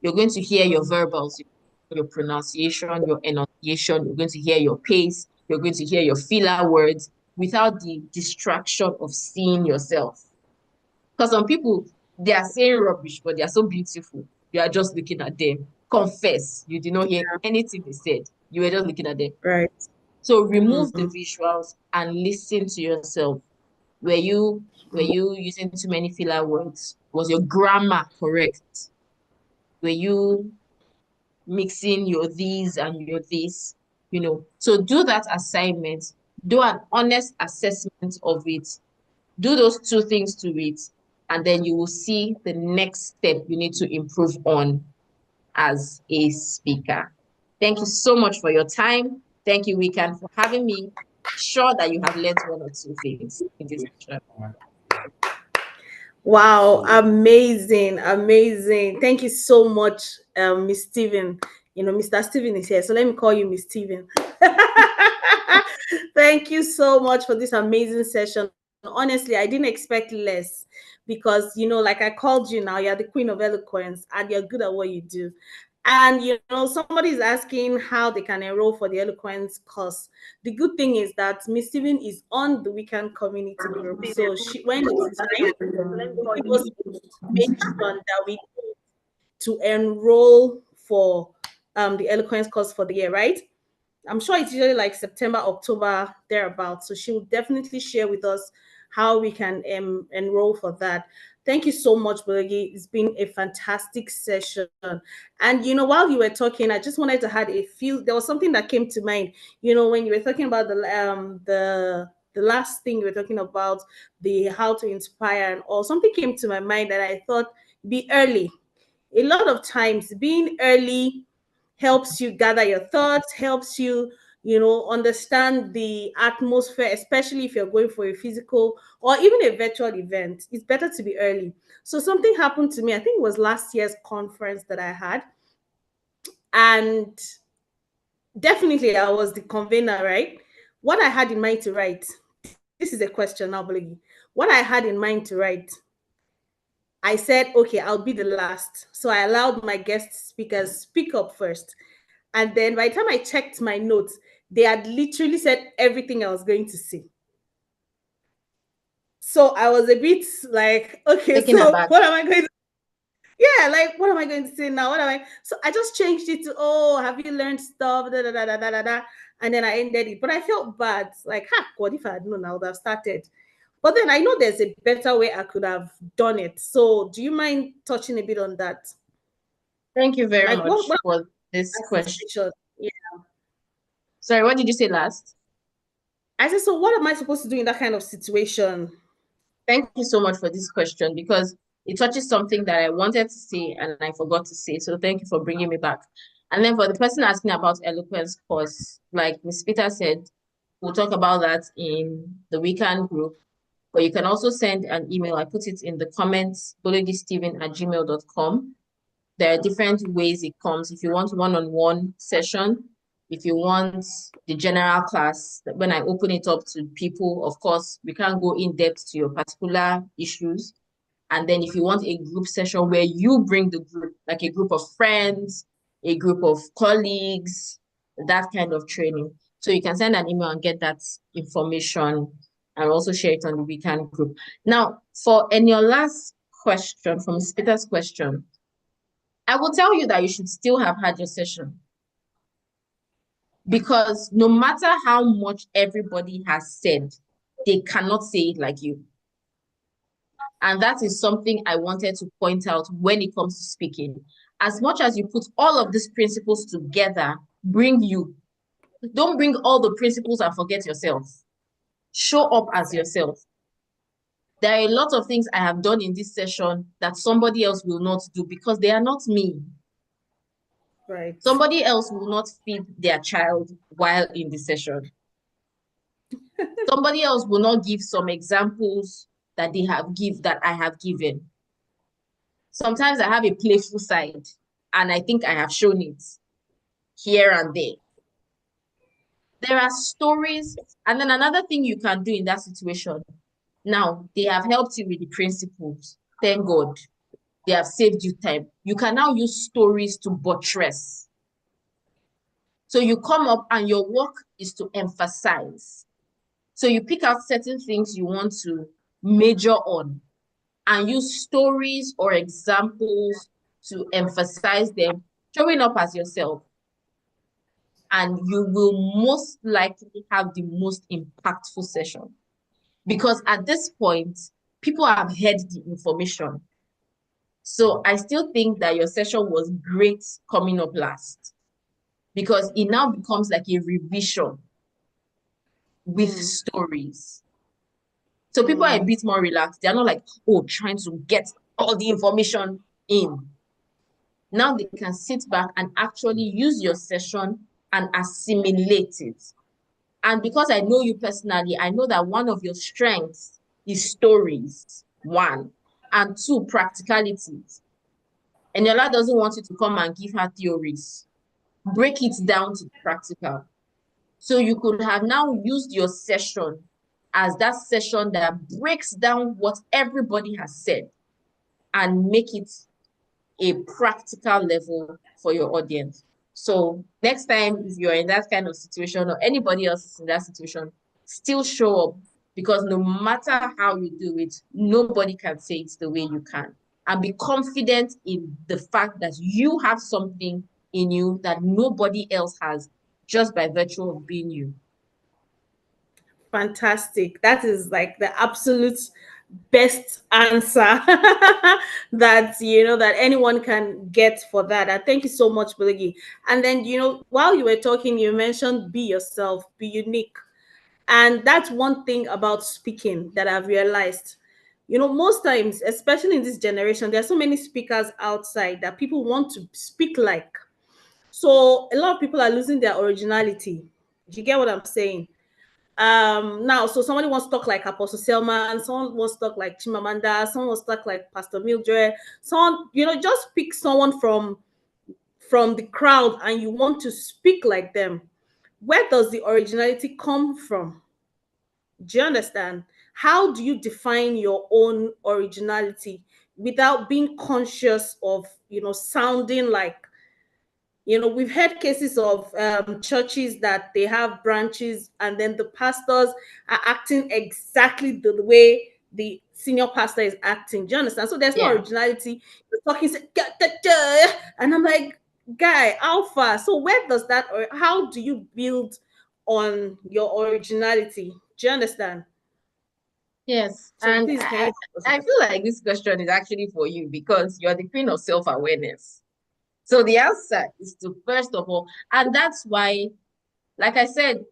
You're going to hear your verbals, your pronunciation, your enunciation. You're going to hear your pace. You're going to hear your filler words without the distraction of seeing yourself. Because some people, they are saying rubbish, but they are so beautiful. You are just looking at them. Confess, you did not hear anything they said. You were just looking at them. Right. So remove the visuals and listen to yourself. Were you using too many filler words? Was your grammar correct? Were you mixing your these and your this? So do that assignment. Do an honest assessment of it. Do those two things to it, and then you will see the next step you need to improve on as a speaker. Thank you so much for your time. Thank you, Weekend, for having me. Sure that you have learned one or two things in this session. Wow, amazing, amazing. Thank you so much, Miss Steven. Mr. Steven is here, so let me call you Miss Steven. Thank you so much for this amazing session. Honestly, I didn't expect less because, like I called you now, you're the queen of eloquence and you're good at what you do. And, somebody is asking how they can enroll for the eloquence course. The good thing is that Miss Steven is on the weekend community group. So when it is time, it was mentioned that we need to enroll for the eloquence course for the year, right? I'm sure it's usually like September, October, thereabouts. So she will definitely share with us how we can enroll for that. Thank you so much, Bologi. It's been a fantastic session. And while you were talking, I just wanted to add there was something that came to mind. When you were talking about the last thing you were talking about, the how to inspire and all, something came to my mind that I thought be early. A lot of times being early helps you gather your thoughts, helps you, understand the atmosphere, especially if you're going for a physical or even a virtual event. It's better to be early. So something happened to me, I think it was last year's conference that I had. And definitely I was the convener, right? What I had in mind to write, this is a question now, Bologi. What I had in mind to write, I said, okay, I'll be the last. So I allowed my guest speakers speak up first. And then by the time I checked my notes, they had literally said everything I was going to say. So I was a bit like, okay, Taken so aback. what am I going to Yeah, like what am I going to say now? So I just changed it to, oh, have you learned stuff? Da, da, da, da, da, da, da. And then I ended it. But I felt bad. Like, God, if I had known, I would have started. But then I know there's a better way I could have done it. So do you mind touching a bit on that? Thank you very Like much what for this question. Yeah. Sorry, what did you say last? I said, so what am I supposed to do in that kind of situation? Thank you so much for this question because it touches something that I wanted to say and I forgot to say. So thank you for bringing me back. And then for the person asking about eloquence course, like Ms. Peter said, we'll talk about that in the weekend group. But you can also send an email. I put it in the comments, bologistephen@gmail.com. There are different ways it comes. If you want one-on-one session, if you want the general class, when I open it up to people, of course, we can't go in depth to your particular issues. And then if you want a group session where you bring the group, like a group of friends, a group of colleagues, that kind of training. So you can send an email and get that information and also share it on the weekend group. Now, for Eniola's question, from Peter's question, I will tell you that you should still have had your session, because no matter how much everybody has said, they cannot say it like you. And that is something I wanted to point out when it comes to speaking. As much as you put all of these principles together, bring you. Don't bring all the principles and forget yourself. Show up as yourself. There are a lot of things I have done in this session that somebody else will not do because they are not me. Right. Somebody else will not feed their child while in the session. Somebody else will not give some examples that I have given. Sometimes I have a playful side, and I think I have shown it here and there. There are stories, and then another thing you can do in that situation. Now, they have helped you with the principles. Thank God. They have saved you time. You can now use stories to buttress. So you come up and your work is to emphasize. So you pick out certain things you want to major on and use stories or examples to emphasize them, showing up as yourself. And you will most likely have the most impactful session. Because at this point, people have heard the information. So I still think that your session was great coming up last, because it now becomes like a revision with stories. So people are a bit more relaxed. They're not like, oh, trying to get all the information in. Now they can sit back and actually use your session and assimilate it. And because I know you personally, I know that one of your strengths is stories, one, and two, practicalities. Eniola doesn't want you to come and give her theories. Break it down to practical. So you could have now used your session as that session that breaks down what everybody has said and make it a practical level for your audience. So next time, if you're in that kind of situation or anybody else is in that situation, still show up, because no matter how you do it, nobody can say it the way you can. And be confident in the fact that you have something in you that nobody else has, just by virtue of being you. Fantastic. That is like the absolute best answer that that anyone can get for that. And thank you so much, Bologi. And then while you were talking, you mentioned be yourself, be unique. And that's one thing about speaking that I've realized. Most times, especially in this generation, there are so many speakers outside that people want to speak like. So a lot of people are losing their originality. Do you get what I'm saying? Now, so somebody wants to talk like Apostle Selman, someone wants to talk like Chimamanda, someone wants to talk like Pastor Mildred, someone, just pick someone from the crowd and you want to speak like them. Where does the originality come from? Do you understand? How do you define your own originality without being conscious of sounding like, we've had cases of churches that they have branches and then the pastors are acting exactly the way the senior pastor is acting. Do you understand? So there's no Yeah. originality. You're talking, and I'm like, guy, alpha. So where does that, or how do you build on your originality? Do you understand? Yes. So And please, can I you? feel like this question is actually for you, because you're the queen of self-awareness. So the answer is to, first of all, and that's why, like I said,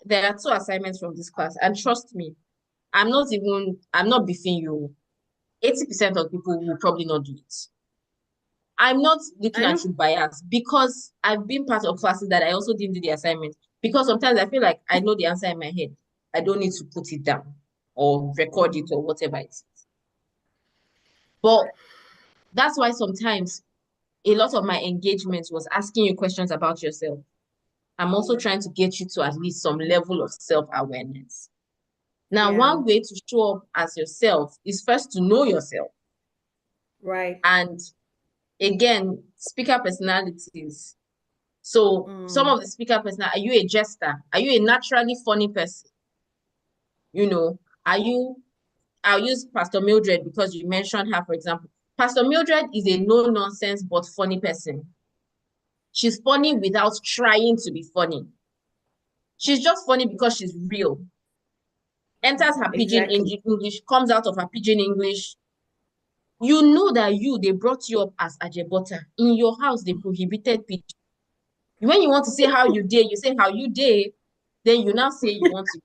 there are two assignments from this class. And trust me, I'm not beefing you. 80% of people will probably not do it. I'm not looking I at know. you biased, because I've been part of classes that I also didn't do the assignment. Because sometimes I feel like I know the answer in my head. I don't need to put it down or record it or whatever it is. But that's why sometimes a lot of my engagements was asking you questions about yourself. I'm also trying to get you to at least some level of self-awareness. Now, Yeah. one way to show up as yourself is first to know yourself. Right. And again, speaker personalities. So some of the speaker personalities, are you a jester? Are you a naturally funny person? Are you, I'll use Pastor Mildred because you mentioned her, for example. Pastor Mildred is a no-nonsense but funny person. She's funny without trying to be funny. She's just funny because she's real. Enters her pidgin Exactly. English, comes out of her pidgin English. You know that they brought you up as Ajebota. In your house, they prohibited pidgin. When you want to say how you dare, you say how you dare. Then you now say you want to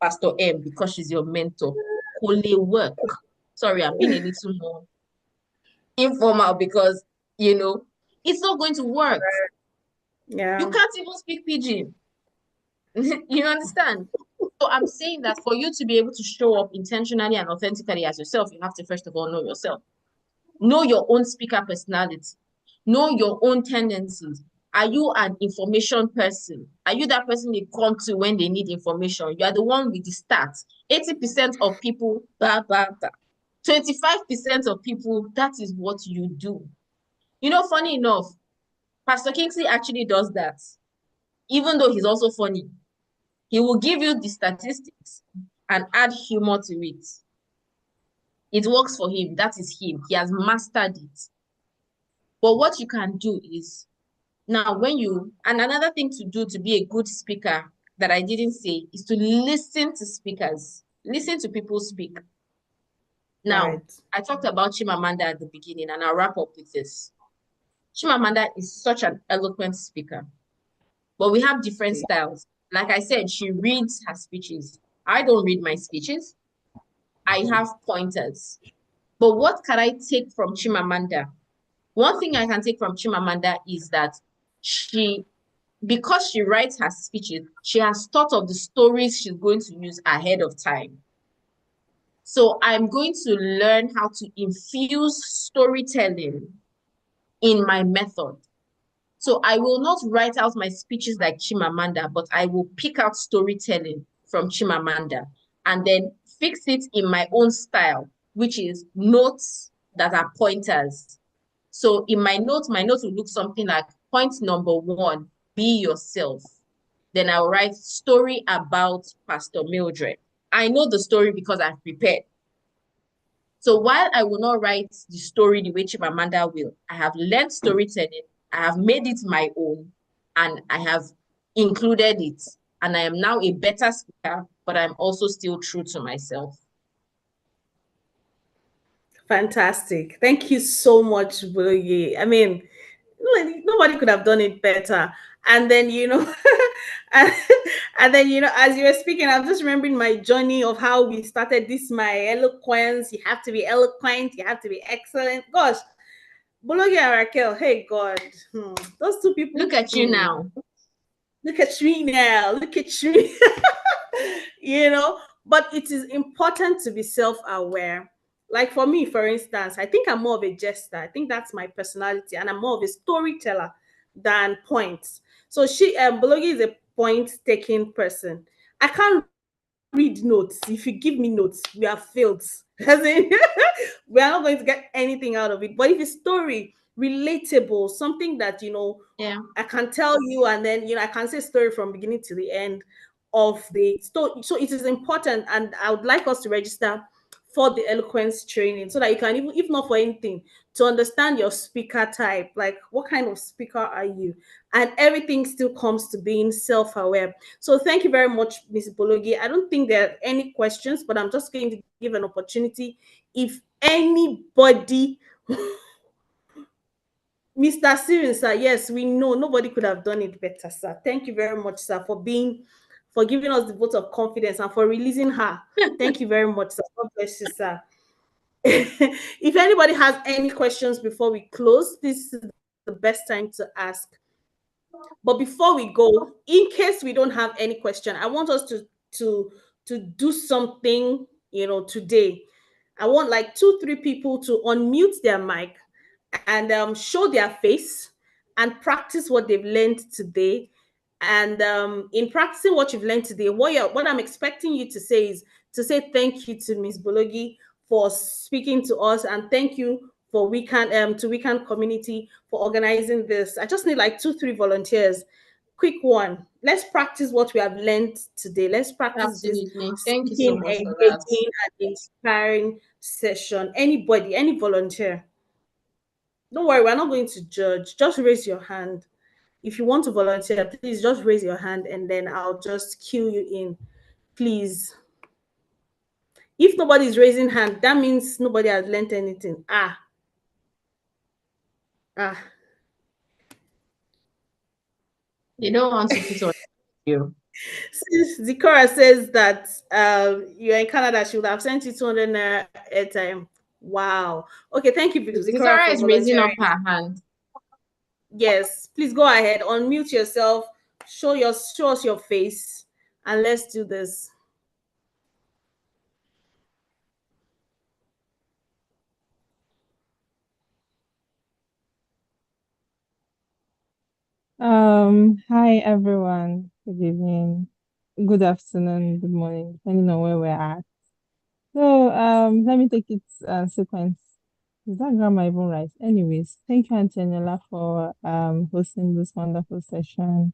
Pastor M because she's your mentor. Holy work. Sorry, I'm being a little more informal because, it's not going to work. You Yeah. can't even speak pidgin. You understand? So I'm saying that for you to be able to show up intentionally and authentically as yourself, you have to first of all know yourself. Know your own speaker personality. Know your own tendencies. Are you an information person? Are you that person they come to when they need information? You are the one with the stats. 80% of people, blah, blah, blah. 25% of people, that is what you do. Funny enough, Pastor Kingsley actually does that, even though he's also funny. He will give you the statistics and add humor to it. It works for him. That is him. He has mastered it. But what you can do is now and another thing to do to be a good speaker that I didn't say is to listen to speakers. Listen to people speak. Now, Right. I talked about Chimamanda at the beginning, and I'll wrap up with this. Chimamanda is such an eloquent speaker, but we have different styles. Like I said, she reads her speeches. I don't read my speeches. I have pointers. But what can I take from Chimamanda? One thing I can take from Chimamanda is that because she writes her speeches, she has thought of the stories she's going to use ahead of time. So I'm going to learn how to infuse storytelling in my method. So I will not write out my speeches like Chimamanda, but I will pick out storytelling from Chimamanda and then fix it in my own style, which is notes that are pointers. So in my notes will look something like point number 1, be yourself. Then I'll write story about Pastor Mildred. I know the story because I've prepared. So while I will not write the story the way Chimamanda will, I have learned storytelling, I have made it my own, and I have included it. And I am now a better speaker, but I'm also still true to myself. Fantastic. Thank you so much, Bologi. I mean, nobody could have done it better. And then, and, and then, as you were speaking, I'm just remembering my journey of how we started this, my eloquence. You have to be eloquent, you have to be excellent. Gosh, Bologi and Raquel, hey, God, those two people. Look at you now. Look at me now. Look at me. But it is important to be self-aware. Like for me, for instance, I think I'm more of a jester. I think that's my personality, and I'm more of a storyteller than points. So Bologi is a point-taking person. I can't read notes. If you give me notes, we are failed. As in, we are not going to get anything out of it. But if it's story, relatable, something that Yeah. I can tell you, and then I can say story from beginning to the end of the story. So it is important, and I would like us to register for the eloquence training so that you can, even if not for anything, to understand your speaker type, like what kind of speaker are you, and everything still comes to being self-aware. So thank you very much, Ms. Bologi. I don't think there are any questions, but I'm just going to give an opportunity if anybody. Mr. Steven, sir, yes, we know nobody could have done it better, sir. Thank you very much, sir, for giving us the vote of confidence and for releasing her. Thank you very much, sir. God bless you, sir. If anybody has any questions before we close, this is the best time to ask. But before we go, in case we don't have any question, I want us to do something, today. I want like 2, 3 people to unmute their mic and show their face and practice what they've learned today. And in practicing what you've learned today, what I'm expecting you to say is to say thank you to Ms. Bologi for speaking to us, and thank you for Weekend community for organizing this. I just need like 2, 3 volunteers. Quick one. Let's practice what we have learned today. Let's practice this Absolutely. Thank you so speaking, much for that. engaging, and inspiring session. Anybody, any volunteer. Don't worry, we're not going to judge. Just raise your hand. If you want to volunteer, please just raise your hand and then I'll just cue you in. Please. If nobody's raising hand, that means nobody has learned anything. Ah. They don't want to put on you. Since Zikora says that you're in Canada, she would have sent you 200 naira airtime. Wow. Okay, thank you, Zikora, Zara for is raising volunteering. up her hand. Yes, please go ahead, unmute yourself, show us your face, and let's do this. Hi everyone. Good evening, good afternoon, good morning, depending on where we're at. So, let me take it sequence. Is that grammar even right? Anyways, thank you, Auntie Eniola, for hosting this wonderful session.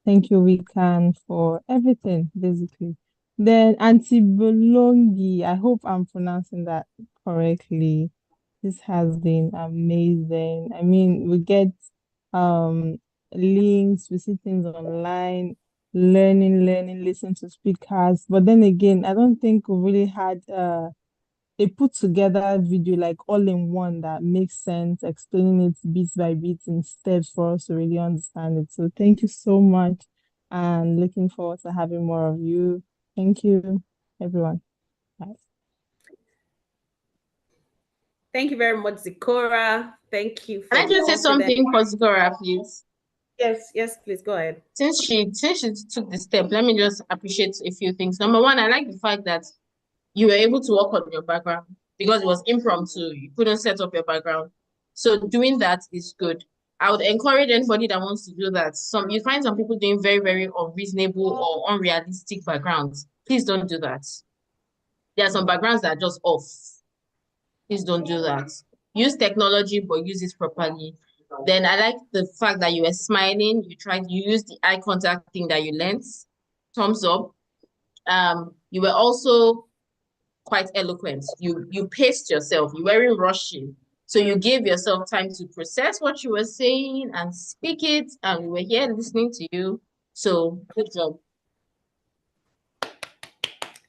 Thank you, Weekend, for everything, basically. Then Auntie Bolongi, I hope I'm pronouncing that correctly. This has been amazing. I mean, we get um links, we see things online, learning, listen to speakers. But then again, I don't think we really had a put together video like all in one that makes sense, explaining it bit by bit in steps for us to really understand it. So thank you so much and looking forward to having more of you. Thank you, everyone. Bye. Thank you very much, Zikora. Thank you for Can I the just say confidence. something for Zara, please? Yes, please go ahead. Since she took the step, let me just appreciate a few things. Number one, I like the fact that you were able to work on your background because it was impromptu. You couldn't set up your background. So doing that is good. I would encourage anybody that wants to do that. You find some people doing very, very unreasonable or unrealistic backgrounds. Please don't do that. There are some backgrounds that are just off. Please don't do that. Use technology, but use it properly. Then I like the fact that you were smiling. You use the eye contact thing that you learned. Thumbs up. You were also quite eloquent. You paced yourself. You weren't rushing. So you gave yourself time to process what you were saying and speak it. And we were here listening to you. So good job.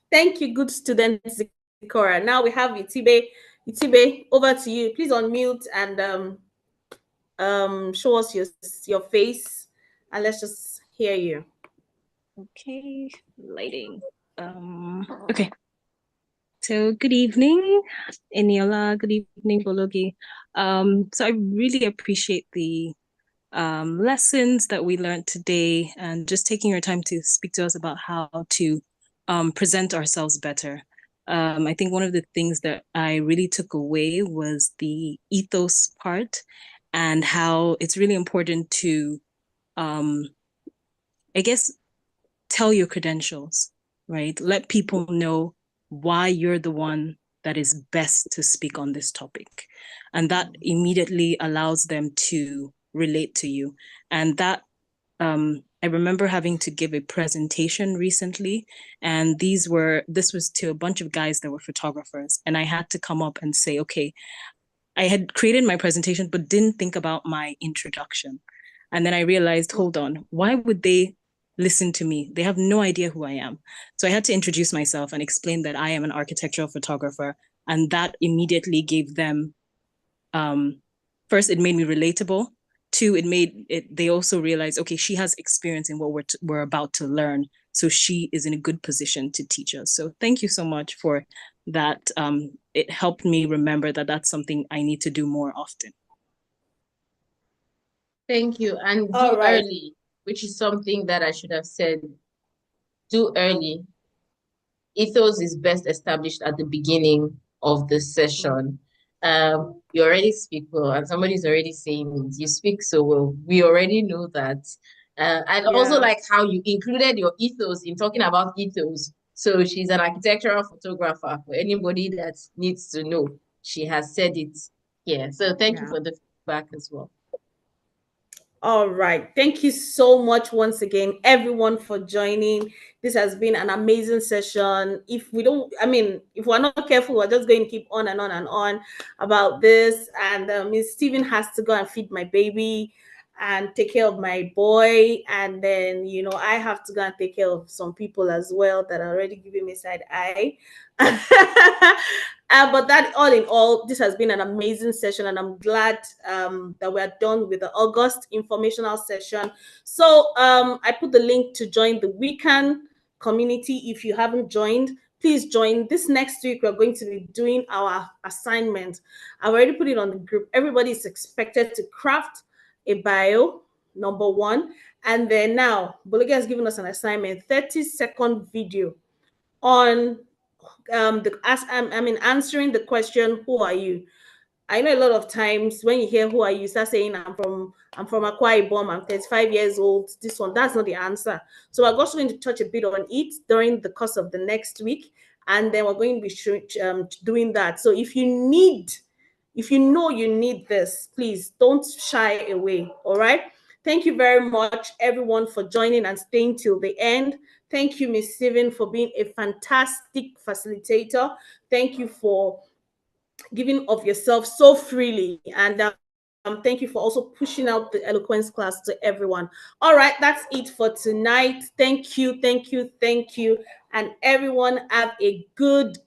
Thank you, good student Zikora. Now we have Itibe. Itibe, over to you. Please unmute and show us your face and let's just hear you. Okay, lighting. Okay. So good evening, Eniola. Good evening, Bologi. So I really appreciate the lessons that we learned today and just taking your time to speak to us about how to present ourselves better. I think one of the things that I really took away was the ethos part and how it's really important to, I guess, tell your credentials, right? Let people know why you're the one that is best to speak on this topic. And that immediately allows them to relate to you. And that I remember having to give a presentation recently, and this was to a bunch of guys that were photographers. And I had to come up and say, okay, I had created my presentation, but didn't think about my introduction. And then I realized, hold on, why would they listen to me? They have no idea who I am. So I had to introduce myself and explain that I am an architectural photographer. And that immediately gave them, first, it made me relatable. Two, they also realized, okay, she has experience in what we're about to learn. So she is in a good position to teach us. So thank you so much for that. It helped me remember that that's something I need to do more often. Thank you. And do All right. early, which is something that I should have said. Do early. Ethos is best established at the beginning of the session. You already speak well, and somebody's already saying it. You speak so well. We already know that. And also like how you included your ethos in talking about ethos. So she's an architectural photographer for anybody that needs to know. She has said it here. So thank you for the feedback as well. All right. Thank you so much once again, everyone, for joining. This has been an amazing session. If we don't, I mean, if we're not careful, we're just going to keep on and on and on about this. And Miss Stephen has to go and feed my baby and take care of my boy. And then, I have to go and take care of some people as well that are already giving me side eye. But that all in all, this has been an amazing session, and I'm glad that we're done with the August informational session. So I put the link to join the weekend community. If you haven't joined, please join. This next week, we're going to be doing our assignment. I've already put it on the group. Everybody is expected to craft a bio, number one. And then now, Bologi has given us an assignment, 30-second video on answering the question, who are you? I know a lot of times when you hear who are you, start saying I'm from Akwa Ibom, I'm 35 years old. This one, that's not the answer. So we're also going to touch a bit on it during the course of the next week, and then we're going to be doing that. So if you know you need this, please don't shy away. All right. Thank you very much, everyone, for joining and staying till the end. Thank you, Miss Steven, for being a fantastic facilitator. Thank you for giving of yourself so freely. And thank you for also pushing out the eloquence class to everyone. All right, that's it for tonight. Thank you, thank you, thank you. And everyone have a good